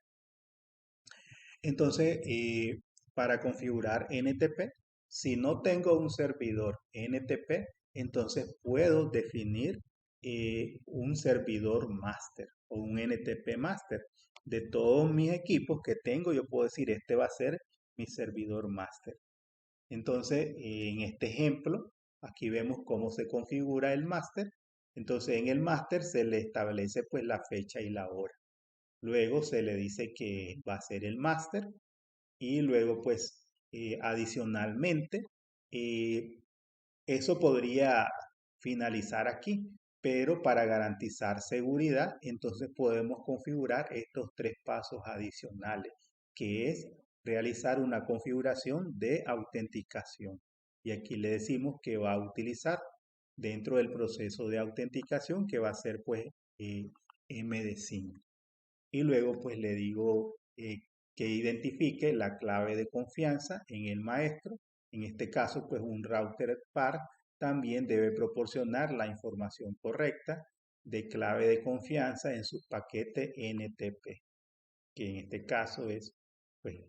Entonces, para configurar NTP, si no tengo un servidor NTP, entonces puedo definir un servidor master o un NTP master. De todos mis equipos que tengo, yo puedo decir, este va a ser mi servidor master. Entonces, en este ejemplo, aquí vemos cómo se configura el master. Entonces, en el master se le establece pues la fecha y la hora. Luego se le dice que va a ser el máster y luego pues adicionalmente eh, eso podría finalizar aquí, pero para garantizar seguridad entonces podemos configurar estos tres pasos adicionales, que es realizar una configuración de autenticación. Y aquí le decimos que va a utilizar dentro del proceso de autenticación que va a ser pues MD5. Y luego pues le digo que identifique la clave de confianza en el maestro. En este caso pues un router PAR también debe proporcionar la información correcta de clave de confianza en su paquete NTP, que en este caso es pues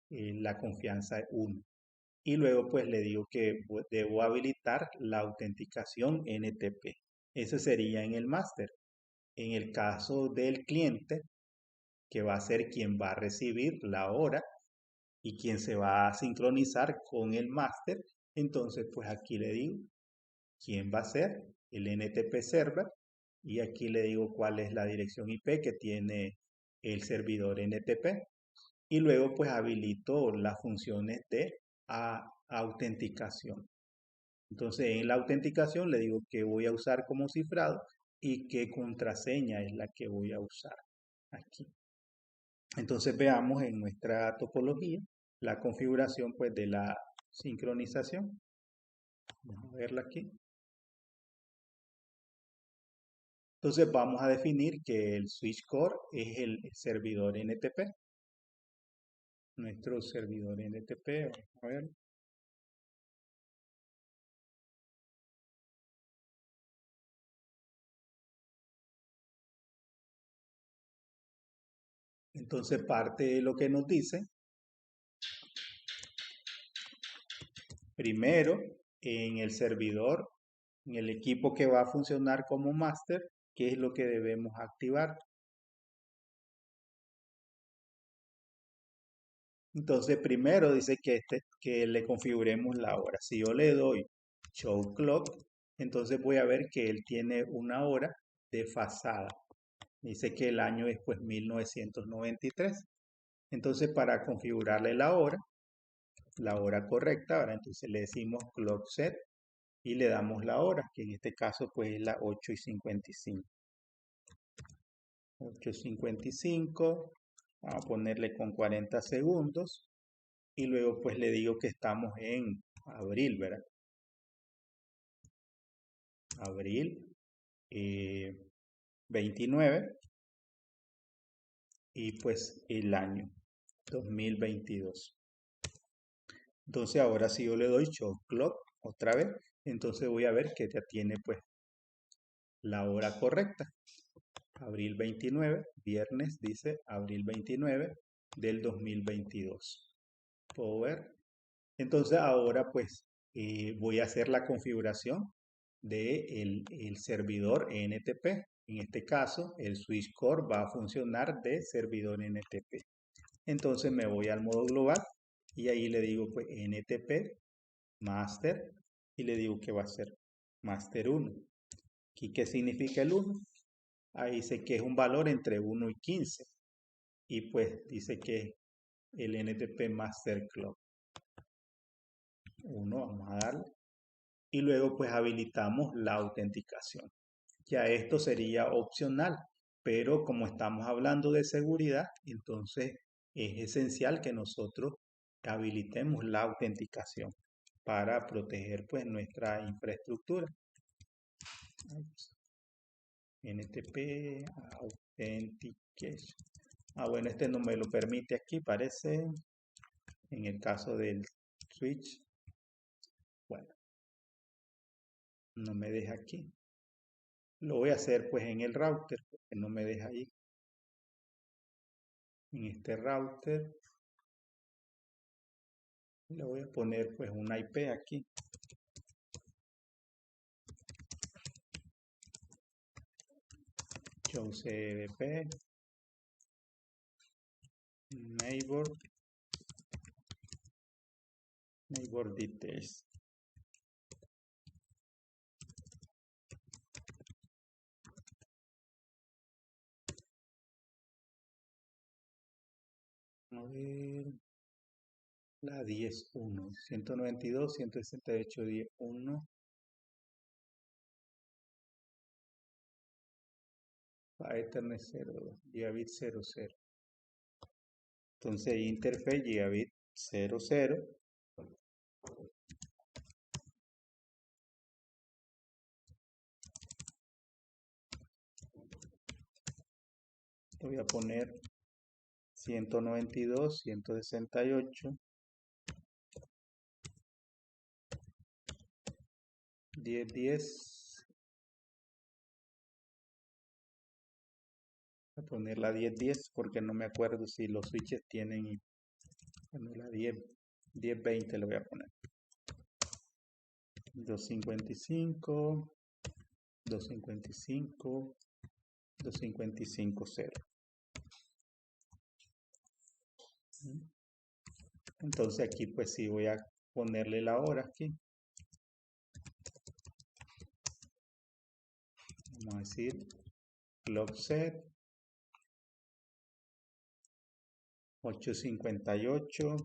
la confianza 1. Y luego pues le digo que debo habilitar la autenticación NTP. Eso sería en el máster. En el caso del cliente, que va a ser quien va a recibir la hora y quien se va a sincronizar con el máster. Entonces, pues aquí le digo quién va a ser el NTP server y aquí le digo cuál es la dirección IP que tiene el servidor NTP y luego pues habilito las funciones de autenticación. Entonces en la autenticación le digo que voy a usar como cifrado y qué contraseña es la que voy a usar aquí. Entonces veamos en nuestra topología la configuración pues de la sincronización. Vamos a verla aquí. Entonces vamos a definir que el switch core es el servidor NTP. Nuestro servidor NTP, vamos a ver. Entonces parte de lo que nos dice, primero en el servidor, en el equipo que va a funcionar como master, ¿qué es lo que debemos activar? Entonces, primero dice que le configuremos la hora. Si yo le doy show clock, entonces voy a ver que él tiene una hora desfasada. Dice que el año es pues 1993. Entonces, para configurarle la hora correcta, ahora entonces le decimos clock set y le damos la hora, que en este caso pues es la 8:55. 8:55, vamos a ponerle con 40 segundos y luego pues le digo que estamos en abril, ¿verdad? abril 29 y pues el año 2022. Entonces ahora si yo le doy show clock otra vez, entonces voy a ver que ya tiene pues la hora correcta. Abril 29, viernes dice abril 29 del 2022. ¿Puedo ver? Entonces ahora pues voy a hacer la configuración del el servidor NTP. En este caso el switch core va a funcionar de servidor NTP. Entonces me voy al modo global y ahí le digo pues NTP master y le digo que va a ser master 1. ¿Y qué significa el 1? Ahí dice que es un valor entre 1 y 15 y pues dice que el NTP master clock 1, vamos a darle y luego pues habilitamos la autenticación. Ya esto sería opcional, pero como estamos hablando de seguridad, entonces es esencial que nosotros habilitemos la autenticación para proteger pues nuestra infraestructura. NTP Authentication. Bueno, este no me lo permite aquí, parece, en el caso del switch. Bueno, no me deja aquí. Lo voy a hacer pues en el router, porque no me deja ahí. En este router le voy a poner pues una IP aquí. Show CDP neighbor details. A ver, la 10.1, 192, 168, 10.1. Ethernet 0, gigabit 00. Entonces interface gigabit 00. Le voy a poner 192, 168, 1010. Voy a poner la 1010 porque no me acuerdo si los switches tienen. Bueno, la 1020 le voy a poner. 255, 255, 255, 0. Entonces aquí pues sí voy a ponerle la hora aquí. Vamos a decir clock set 8:58.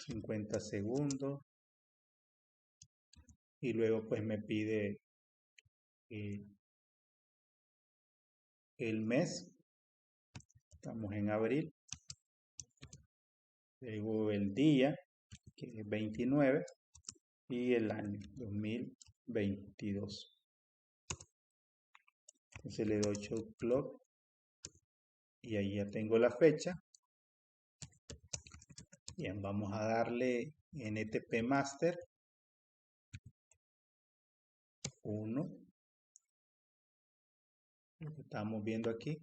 50 segundos y luego pues me pide el mes, estamos en abril, luego el día que es 29 y el año 2022. Entonces le doy show clock y ahí ya tengo la fecha. Bien, vamos a darle NTP master 1, lo que estamos viendo aquí.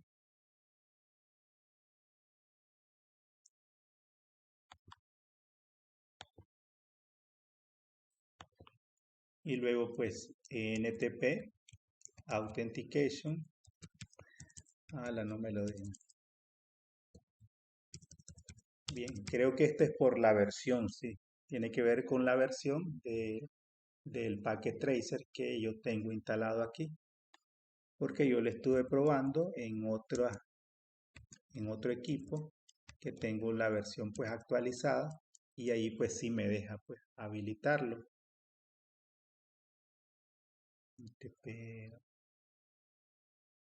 Y luego pues NTP authentication. No me lo dejan. Bien, creo que este es por la versión, sí. Tiene que ver con la versión del Packet Tracer que yo tengo instalado aquí. Porque yo le estuve probando en otro equipo que tengo la versión pues actualizada y ahí pues sí me deja pues habilitarlo.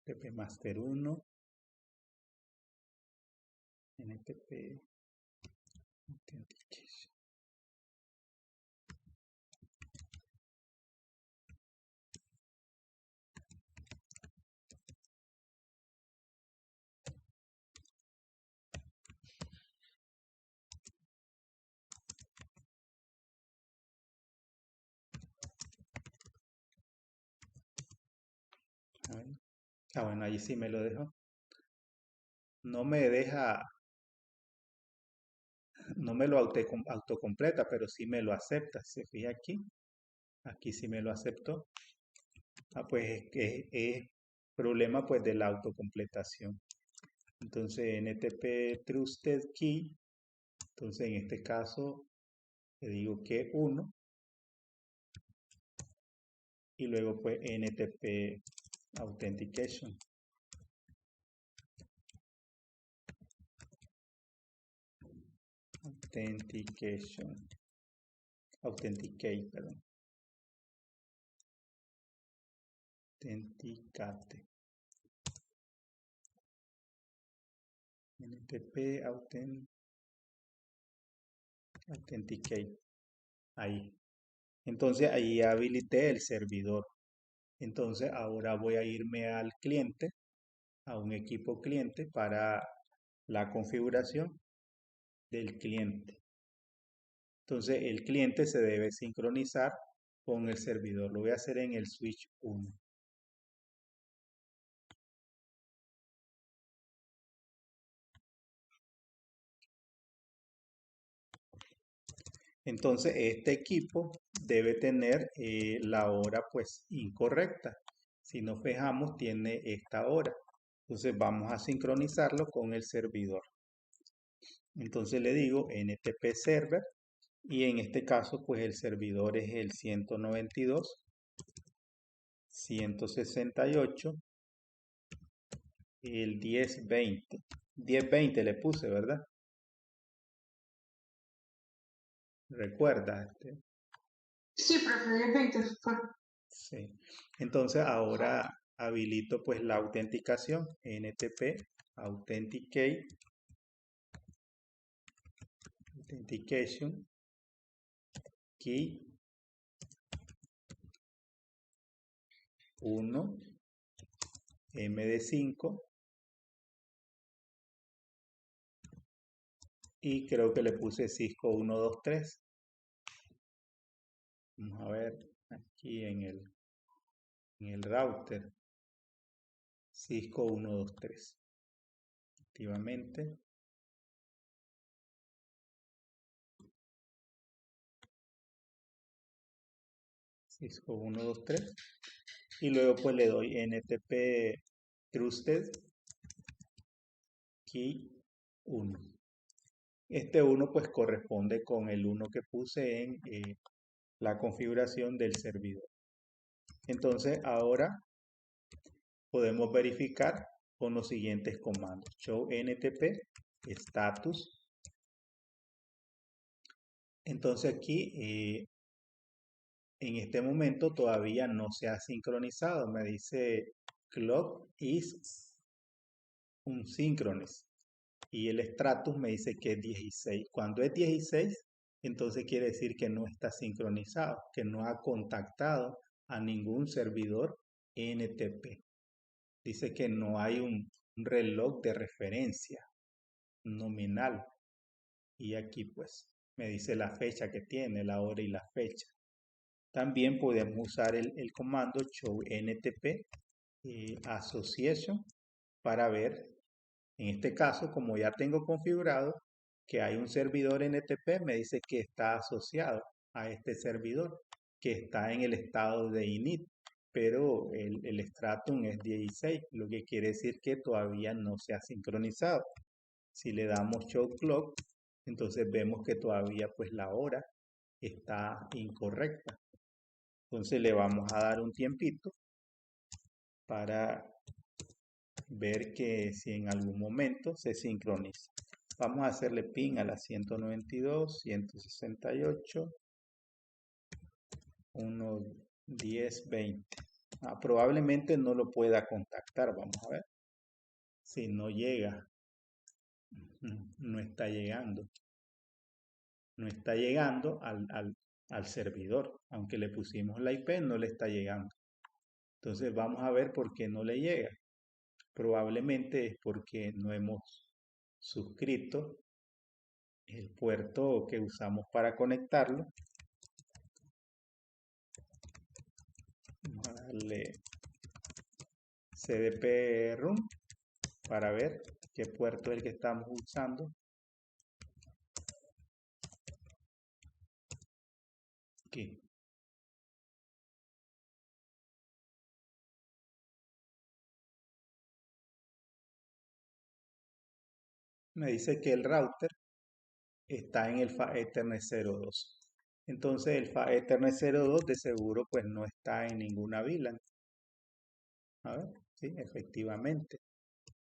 TP Master 1, NTP Ah, bueno, ahí sí me lo dejó. No me deja, no me lo autocompleta, pero sí me lo acepta. Se fija aquí, aquí sí me lo aceptó. Ah, pues es que es problema pues de la autocompletación. Entonces NTP Trusted Key, entonces en este caso le digo que 1 y luego pues NTP Authentication. Authentication. Authenticate, perdón. Authenticate. NTP Authenticate. Ahí. Entonces ahí habilité el servidor. Entonces ahora voy a irme al cliente, a un equipo cliente para la configuración del cliente. Entonces el cliente se debe sincronizar con el servidor. Lo voy a hacer en el switch 1. Entonces este equipo debe tener la hora pues incorrecta. Si nos fijamos tiene esta hora. Entonces vamos a sincronizarlo con el servidor. Entonces le digo NTP server y en este caso pues el servidor es el 192.168, el 1020. 1020 le puse, ¿verdad? Recuerda. Sí, preferí el 20 fue. Sí. Entonces ahora habilito pues la autenticación. NTP Authenticate. Authentication. Key 1. MD5. Y creo que le puse Cisco 123. Vamos a ver aquí en el router. Cisco 123. Activamente. Cisco 123. Y luego pues le doy NTP Trusted Key 1. Este 1 pues corresponde con el 1 que puse en la configuración del servidor. Entonces ahora podemos verificar con los siguientes comandos. Show NTP status. Entonces aquí en este momento todavía no se ha sincronizado. Me dice clock is unsynchronous. Y el status me dice que es 16. Cuando es 16, entonces quiere decir que no está sincronizado, que no ha contactado a ningún servidor NTP. Dice que no hay un reloj de referencia nominal. Y aquí pues me dice la fecha que tiene, la hora y la fecha. También podemos usar el comando show NTP association para ver, en este caso, como ya tengo configurado que hay un servidor NTP, me dice que está asociado a este servidor, que está en el estado de init, pero el stratum es 16, lo que quiere decir que todavía no se ha sincronizado. Si le damos show clock, entonces vemos que todavía pues la hora está incorrecta. Entonces le vamos a dar un tiempito para ver que si en algún momento se sincroniza. Vamos a hacerle ping a la 192, 168, 1, 10, 20. Probablemente no lo pueda contactar, vamos a ver. Si no llega, no está llegando. No está llegando al servidor. Aunque le pusimos la IP, no le está llegando. Entonces vamos a ver por qué no le llega. Probablemente es porque no hemos suscrito el puerto que usamos para conectarlo. Vamos a darle CDP Room para ver qué puerto es el que estamos usando. Aquí. Me dice que el router está en el FA Ethernet 02. Entonces el FA Ethernet 02 de seguro pues no está en ninguna VLAN. A ver, sí, efectivamente.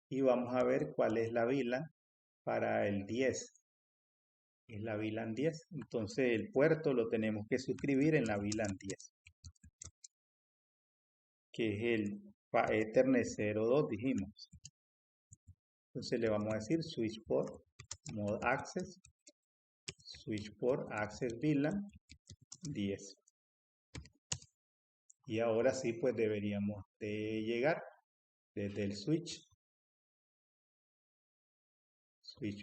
Y vamos a ver cuál es la VLAN para el 10. Es la VLAN 10. Entonces el puerto lo tenemos que suscribir en la VLAN 10. Que es el FA Ethernet 02, dijimos. Entonces le vamos a decir switch port mode access, switch port access VLAN 10. Y ahora sí, pues deberíamos de llegar desde el switch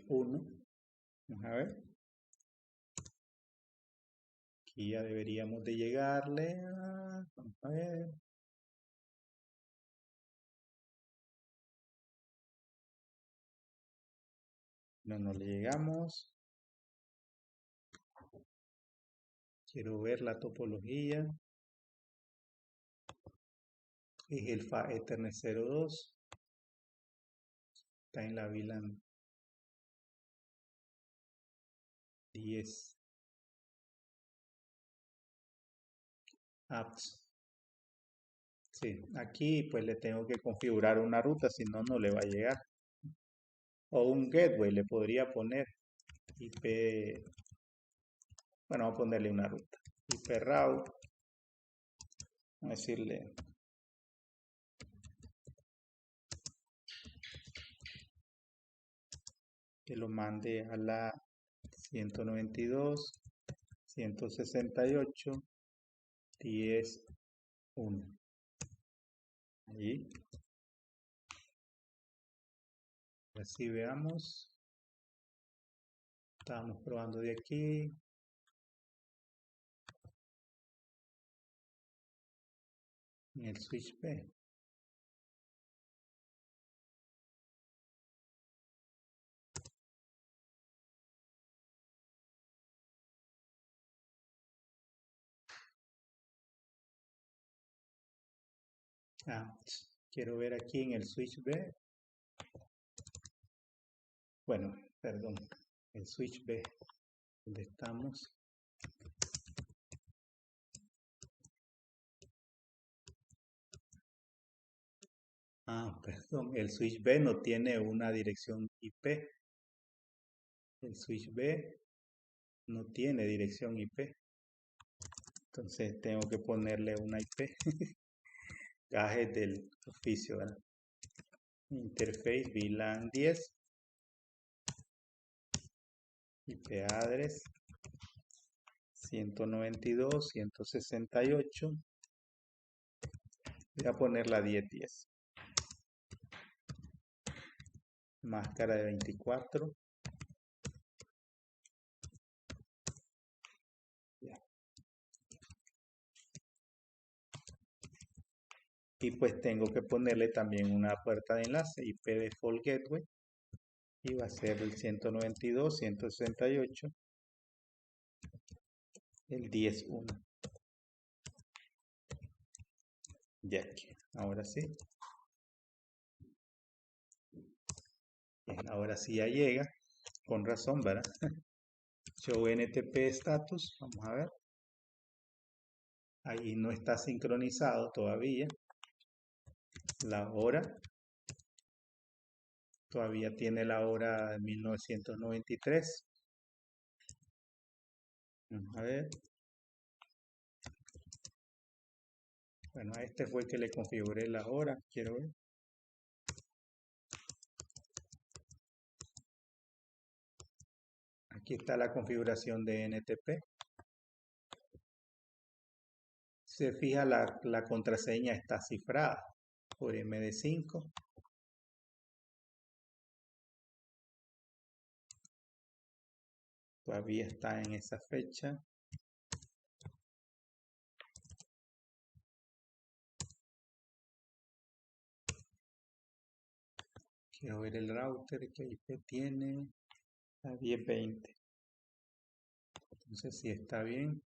1. Vamos a ver. Aquí ya deberíamos de llegarle. Vamos a ver. No le llegamos. Quiero ver la topología. Es el FA Ethernet 02. Está en la VLAN 10. Apps. Sí, aquí pues le tengo que configurar una ruta, si no, no le va a llegar. O un gateway le podría poner IP. Bueno, vamos a ponerle una ruta. IP route. Vamos a decirle que lo mande a la 192.168.10.1. Allí. Así veamos. Estábamos probando de aquí. En el switch B. Quiero ver aquí en el switch B. Bueno, perdón. El switch B. ¿Dónde estamos? Perdón. El switch B no tiene una dirección IP. El switch B no tiene dirección IP. Entonces tengo que ponerle una IP. Gajes del oficio, ¿verdad? Interface VLAN 10. IP address 192.168. Voy a poner la 1010. Máscara de 24. Ya. Y pues tengo que ponerle también una puerta de enlace IP default gateway. Y va a ser el 192.168. El 10.1. Ya aquí. Ahora sí. Bien, ahora sí ya llega. Con razón, ¿verdad? Show NTP status. Vamos a ver. Ahí no está sincronizado todavía. La hora. Todavía tiene la hora de 1993. Vamos a ver. Bueno, a este fue el que le configuré la hora. Quiero ver. Aquí está la configuración de NTP. Se fija la contraseña está cifrada por MD5. Todavía está en esa fecha. Quiero ver el router que IP tiene a 1020. Entonces si está bien.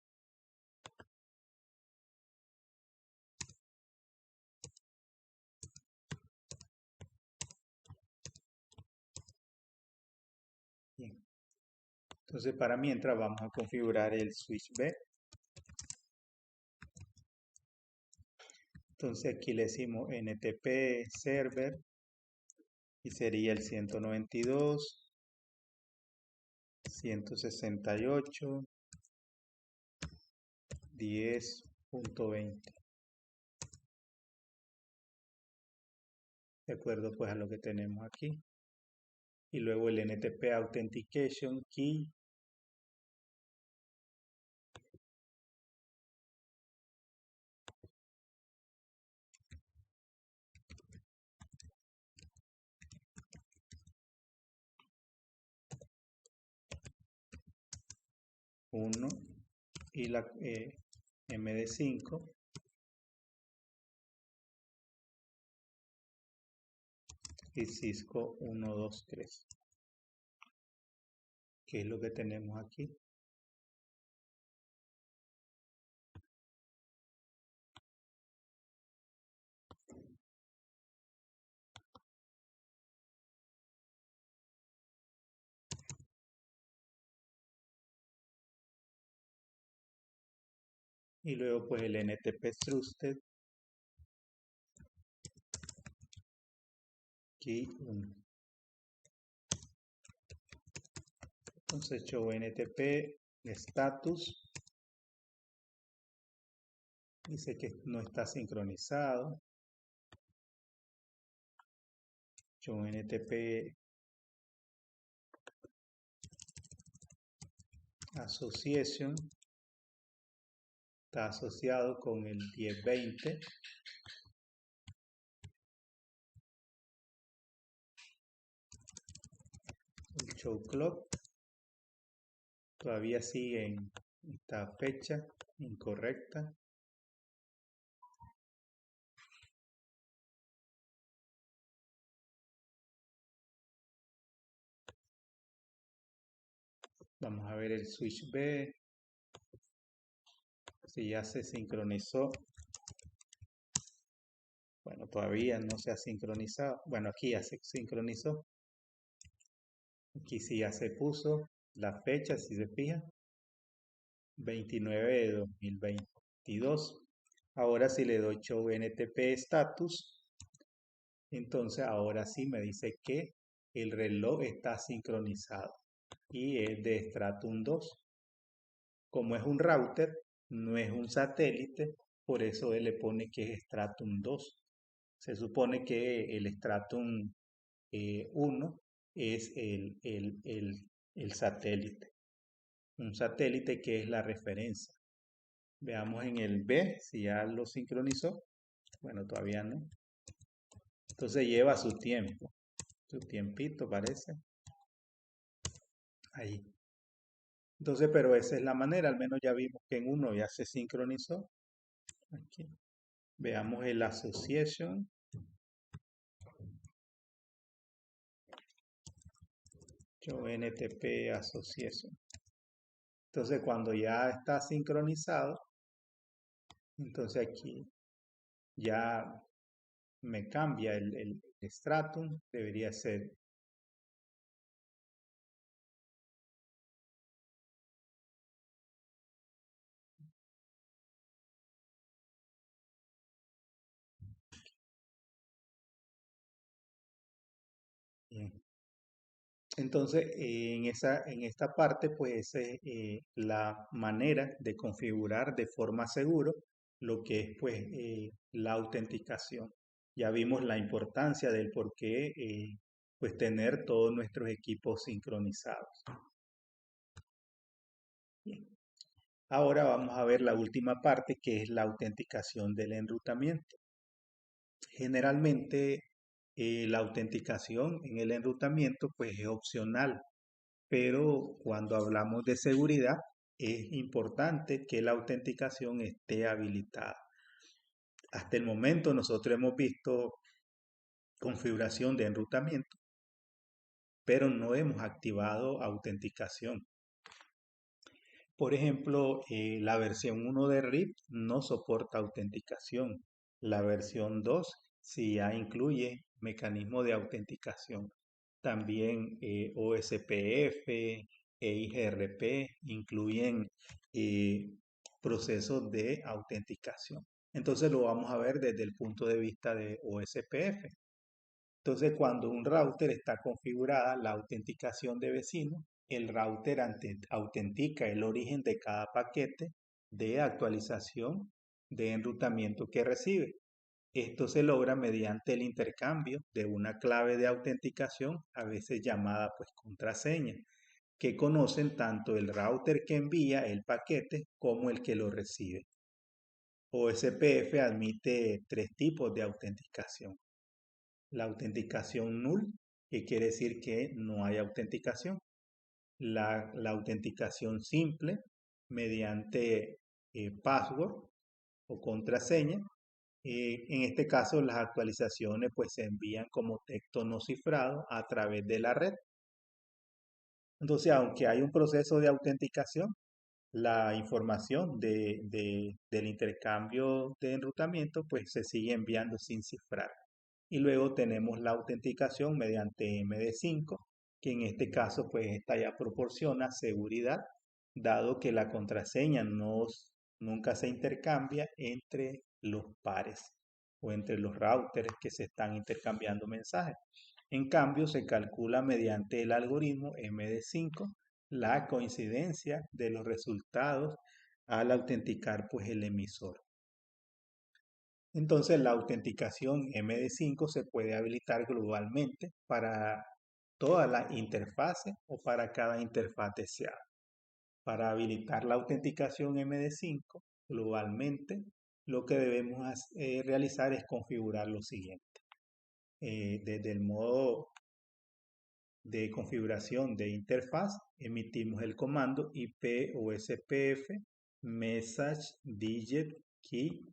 Bien. Entonces para mientras vamos a configurar el switch B. Entonces aquí le decimos NTP server y sería el 192.168.10.20. De acuerdo pues a lo que tenemos aquí. Y luego el NTP Authentication Key. Uno y la MD5 y Cisco 123, que es lo que tenemos aquí. Y luego pues el NTP Trusted Key 1. Entonces show NTP status. Dice que no está sincronizado. Show NTP Association. Está asociado con el 1020. El show clock todavía sigue en esta fecha incorrecta. Vamos a ver el switch B, si ya se sincronizó. Bueno, todavía no se ha sincronizado. Bueno, aquí ya se sincronizó. Aquí sí ya se puso la fecha, si se fija. 29 de 2022. Ahora si le doy show NTP status, entonces ahora sí me dice que el reloj está sincronizado y es de Stratum 2. Como es un router, no es un satélite, por eso él le pone que es Stratum 2. Se supone que el Stratum 1 es el satélite. Un satélite que es la referencia. Veamos en el B si ya lo sincronizó. Bueno, todavía no. Entonces lleva su tiempo. Su tiempito parece. Ahí. Entonces, pero esa es la manera. Al menos ya vimos que en uno ya se sincronizó. Aquí. Veamos el Association. Show NTP Association. Entonces, cuando ya está sincronizado, entonces aquí ya me cambia el stratum, debería ser bien. Entonces, en esta parte, pues es la manera de configurar de forma segura lo que es pues la autenticación. Ya vimos la importancia del por qué pues tener todos nuestros equipos sincronizados. Bien. Ahora vamos a ver la última parte, que es la autenticación del enrutamiento. Generalmente la autenticación en el enrutamiento pues es opcional, pero cuando hablamos de seguridad es importante que la autenticación esté habilitada. Hasta el momento nosotros hemos visto configuración de enrutamiento pero no hemos activado autenticación. Por ejemplo, la versión 1 de RIP no soporta autenticación. La versión 2 sí ya incluye mecanismo de autenticación. También OSPF e IGRP incluyen eh, procesos de autenticación. Entonces lo vamos a ver desde el punto de vista de OSPF. Entonces, cuando un router está configurada la autenticación de vecinos, el router autentica el origen de cada paquete de actualización de enrutamiento que recibe. Esto se logra mediante el intercambio de una clave de autenticación, a veces llamada pues contraseña, que conocen tanto el router que envía el paquete como el que lo recibe. OSPF admite 3 tipos de autenticación. La autenticación null, que quiere decir que no hay autenticación. La autenticación simple, mediante password o contraseña. En este caso, las actualizaciones pues se envían como texto no cifrado a través de la red. Entonces, aunque hay un proceso de autenticación, la información del intercambio de enrutamiento pues se sigue enviando sin cifrar. Y luego tenemos la autenticación mediante MD5, que en este caso pues esta ya proporciona seguridad, dado que la contraseña nunca se intercambia entre los pares o entre los routers que se están intercambiando mensajes. En cambio, se calcula mediante el algoritmo MD5 la coincidencia de los resultados al autenticar pues el emisor. Entonces la autenticación MD5 se puede habilitar globalmente para toda la interfase o para cada interfaz deseada. Para habilitar la autenticación MD5 globalmente, lo que debemos realizar es configurar lo siguiente. Desde el modo de configuración de interfaz, emitimos el comando IPOSPF message digit key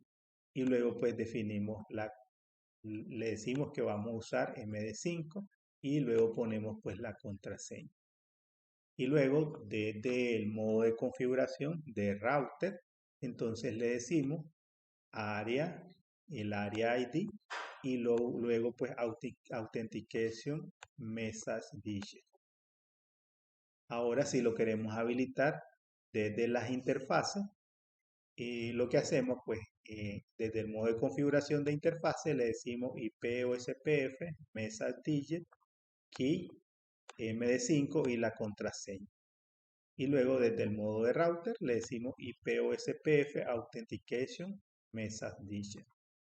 y luego pues definimos le decimos que vamos a usar MD5 y luego ponemos pues la contraseña. Y luego desde el modo de configuración de router, entonces le decimos área, el área ID y luego pues authentication message digit. Ahora si lo queremos habilitar desde las interfaces, lo que hacemos pues desde el modo de configuración de interfase le decimos IPOSPF message digit key MD5 y la contraseña. Y luego desde el modo de router le decimos IPOSPF authentication message digit.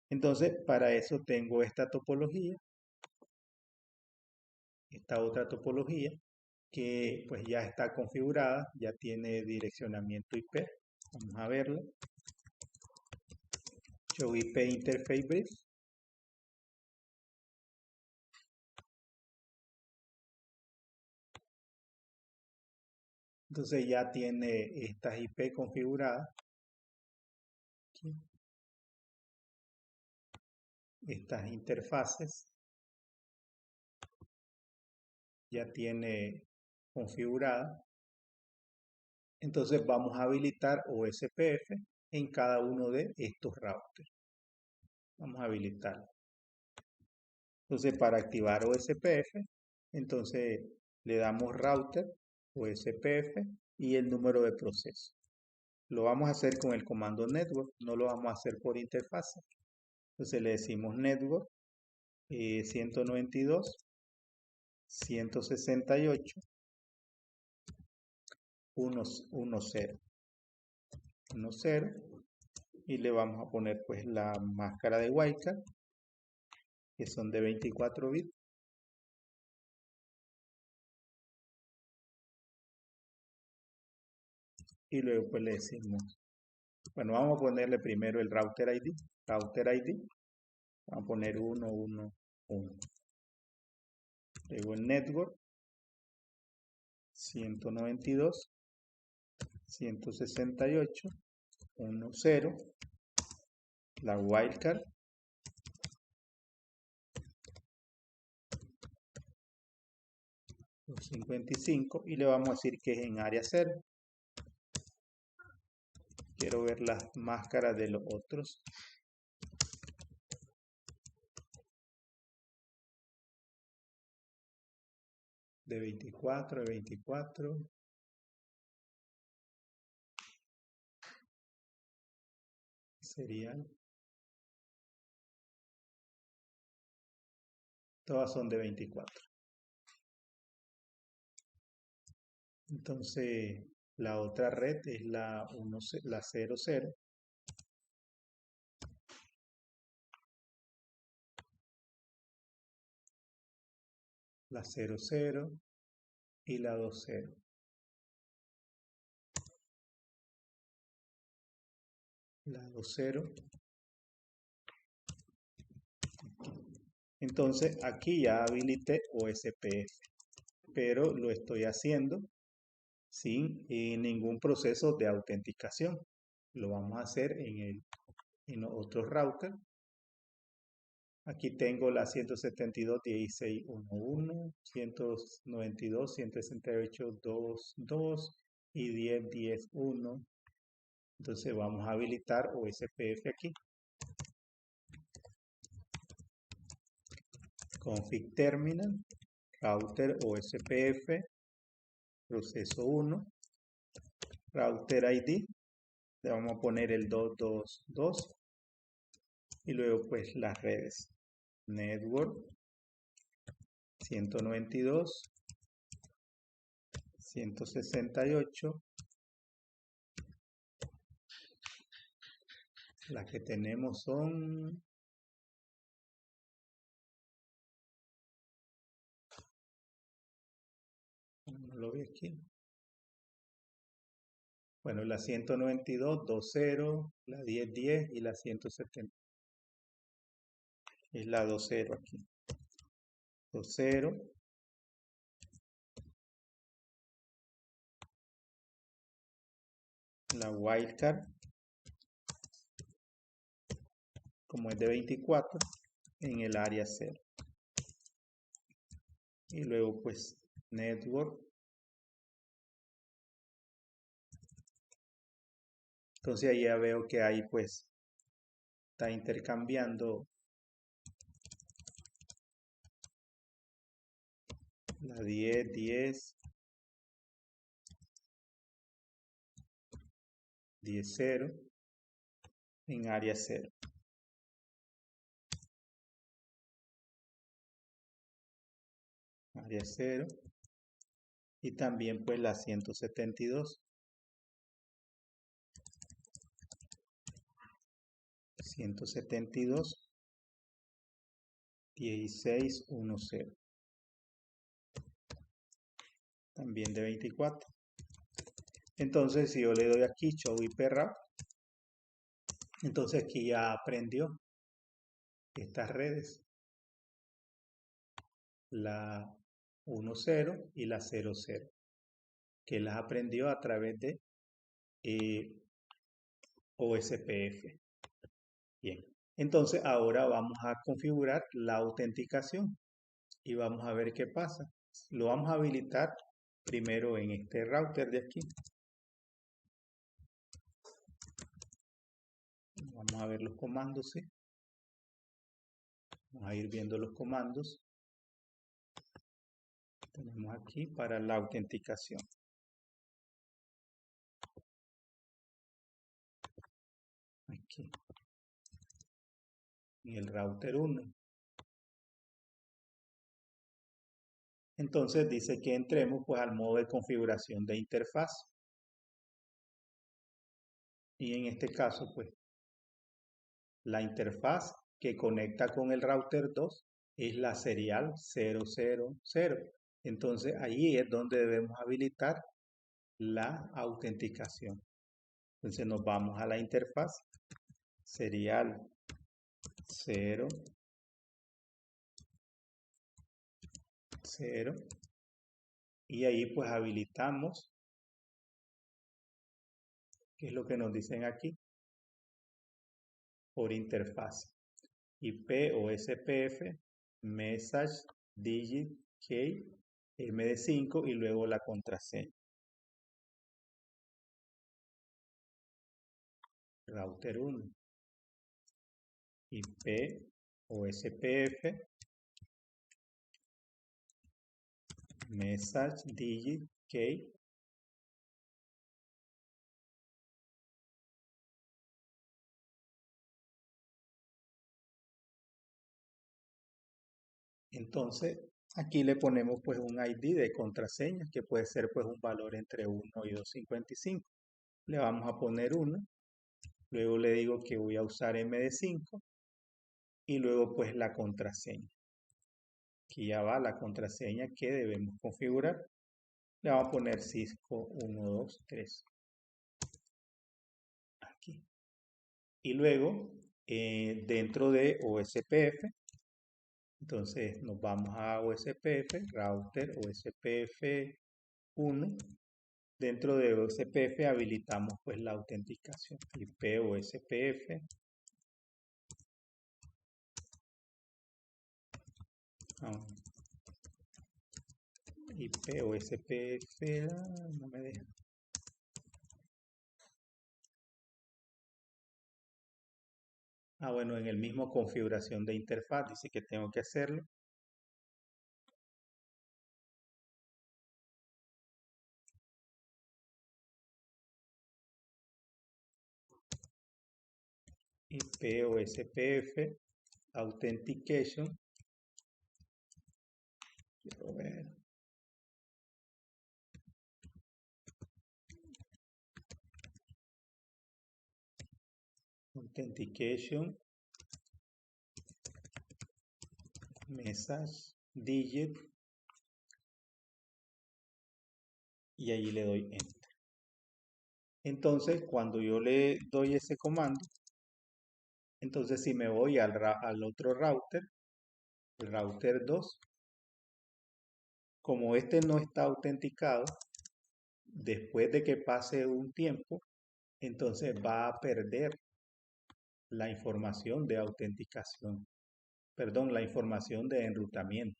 Entonces para eso tengo esta topología, esta otra topología que pues ya está configurada, ya tiene direccionamiento IP. Vamos a verla. Show IP Interface Brief. Entonces ya tiene estas IP configuradas. Aquí. Estas interfaces. Ya tiene configurada. Entonces vamos a habilitar OSPF en cada uno de estos routers. Vamos a habilitarlo. Entonces para activar OSPF, entonces le damos router, OSPF y el número de proceso. Lo vamos a hacer con el comando network, no lo vamos a hacer por interfaz. Entonces le decimos network 192, 168, 10, 10 y le vamos a poner pues la máscara de wildcard que son de 24 bits. Y luego pues le decimos, bueno, vamos a ponerle primero el router ID, vamos a poner 1, 1, 1. Luego el network 192, 168, 10, la wildcard 255 y le vamos a decir que es en área 0. Quiero ver las máscaras de los otros. De 24, de 24. Serían. Todas son de 24. Entonces, la otra red es la 00. La 00 y la 20. La 20. Entonces, aquí ya habilité OSPF, pero lo estoy haciendo sin ningún proceso de autenticación. Lo vamos a hacer en otro router. Aquí tengo la 172.16.1.1, 192.168.2.2 y 10.10.1. Entonces vamos a habilitar OSPF aquí. Config terminal, router OSPF, proceso 1, router ID, le vamos a poner el 222 y luego pues las redes. Network 192, 168, las que tenemos son no lo vi aquí. Bueno, la 192, 20, la 1010 y la 170. Es la 20 aquí. 20. La wildcard, como es de 24, en el área 0. Y luego pues network. Entonces ahí ya veo que ahí pues está intercambiando la 10, 10, 10, 0 en área 0. Área 0. Y también pues la 172. 172, 1610. También de 24. Entonces, si yo le doy aquí Show IP Route, entonces aquí ya aprendió estas redes. La 10 y la 00. Que las aprendió a través de OSPF. Bien. Entonces, ahora vamos a configurar la autenticación y vamos a ver qué pasa. Lo vamos a habilitar primero en este router de aquí. Vamos a ver los comandos, ¿sí? Vamos a ir viendo los comandos. Tenemos aquí para la autenticación. Aquí. En el router 1. Entonces dice que entremos pues al modo de configuración de interfaz. Y en este caso pues la interfaz que conecta con el router 2 es la serial 000. Entonces ahí es donde debemos habilitar la autenticación. Entonces nos vamos a la interfaz serial 0, 0 y ahí pues habilitamos, ¿qué es lo que nos dicen aquí? Por interfaz. IP o SPF, message, digit, key, MD5 y luego la contraseña. Router 1. IP o SPF. Message digit key. Entonces, aquí le ponemos pues un ID de contraseña que puede ser pues un valor entre 1 y 255. Le vamos a poner 1. Luego le digo que voy a usar MD5 y luego pues la contraseña. Aquí ya va la contraseña que debemos configurar. Le vamos a poner Cisco 123. Aquí. Y luego dentro de OSPF, entonces nos vamos a OSPF, router OSPF 1. Dentro de OSPF habilitamos pues la autenticación. IP OSPF. IP OSPF, no me deja. Bueno, en el mismo configuración de interfaz dice que tengo que hacerlo. IP OSPF Authentication. Quiero ver. Authentication. Message digit. Y allí le doy Enter. Entonces, cuando yo le doy ese comando, entonces si me voy al otro router, el router 2, como este no está autenticado, después de que pase un tiempo, entonces va a perder la información de autenticación, perdón, la información de enrutamiento.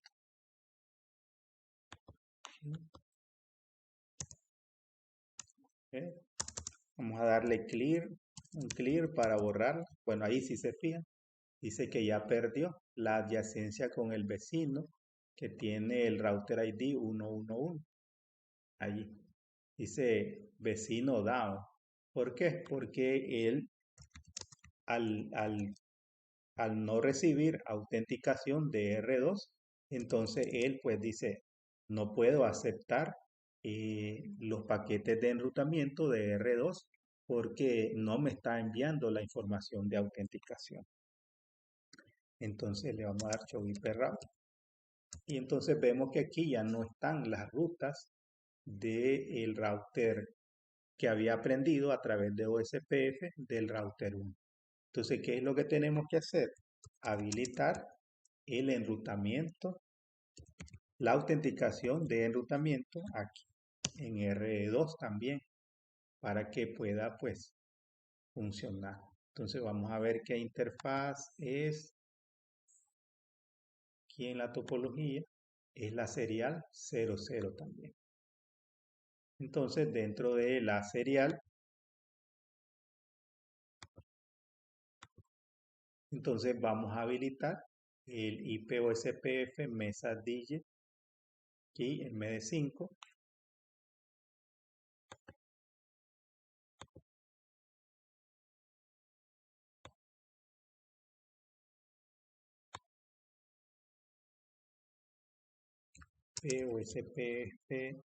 ¿Okay? Vamos a darle clear, un clear para borrar. Bueno, ahí si se fijan, dice que ya perdió la adyacencia con el vecino que tiene el router ID 111. Allí dice vecino down. ¿Por qué? Porque él al no recibir autenticación de R2, entonces él pues dice, no puedo aceptar los paquetes de enrutamiento de R2 porque no me está enviando la información de autenticación. Entonces le vamos a dar show IP route. Y entonces vemos que aquí ya no están las rutas del router que había aprendido a través de OSPF del router 1. Entonces, ¿qué es lo que tenemos que hacer? Habilitar el enrutamiento, la autenticación de enrutamiento aquí en R2 también, para que pueda pues funcionar. Entonces vamos a ver qué interfaz es. Aquí en la topología es la serial 00 también. Entonces dentro de la serial, entonces vamos a habilitar el IP OSPF Message Digit aquí en MD5. OSPF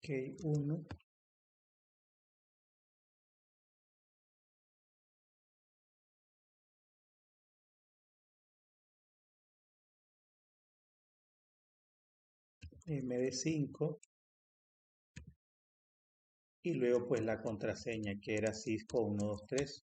K1 MD5 y luego pues la contraseña que era Cisco 123.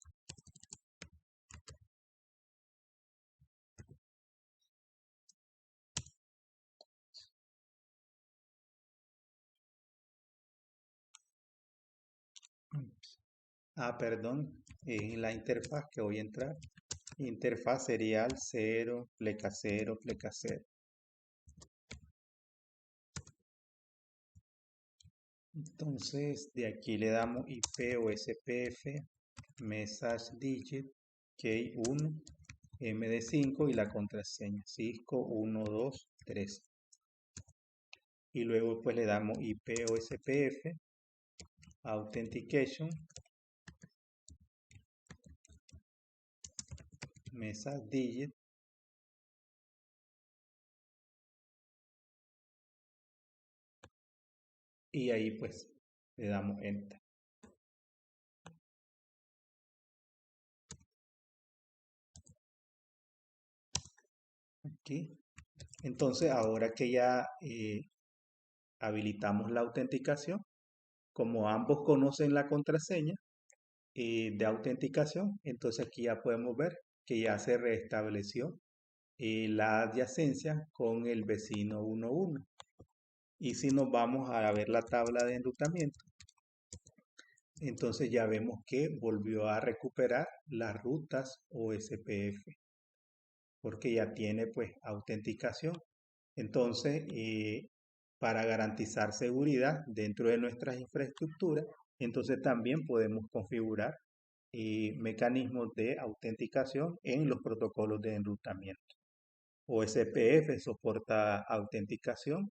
Perdón, en la interfaz que voy a entrar, interfaz serial 0, pleca 0, pleca 0. Entonces de aquí le damos IP o SPF, message digit, key 1, MD5 y la contraseña Cisco 123. Y luego pues le damos IP o SPF, authentication, message digit, y ahí pues le damos enter. Aquí. Entonces ahora que ya habilitamos la autenticación, como ambos conocen la contraseña de autenticación, entonces aquí ya podemos ver que ya se restableció la adyacencia con el vecino 1.1. Y si nos vamos a ver la tabla de enrutamiento, entonces ya vemos que volvió a recuperar las rutas OSPF, porque ya tiene pues autenticación. Entonces, para garantizar seguridad dentro de nuestras infraestructuras, entonces también podemos configurar mecanismos de autenticación en los protocolos de enrutamiento. OSPF soporta autenticación,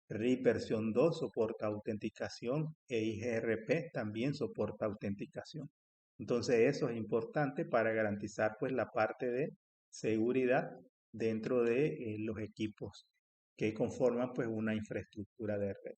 RIP versión 2 soporta autenticación e IGRP también soporta autenticación. Entonces eso es importante para garantizar pues la parte de seguridad dentro de los equipos que conforman pues una infraestructura de red.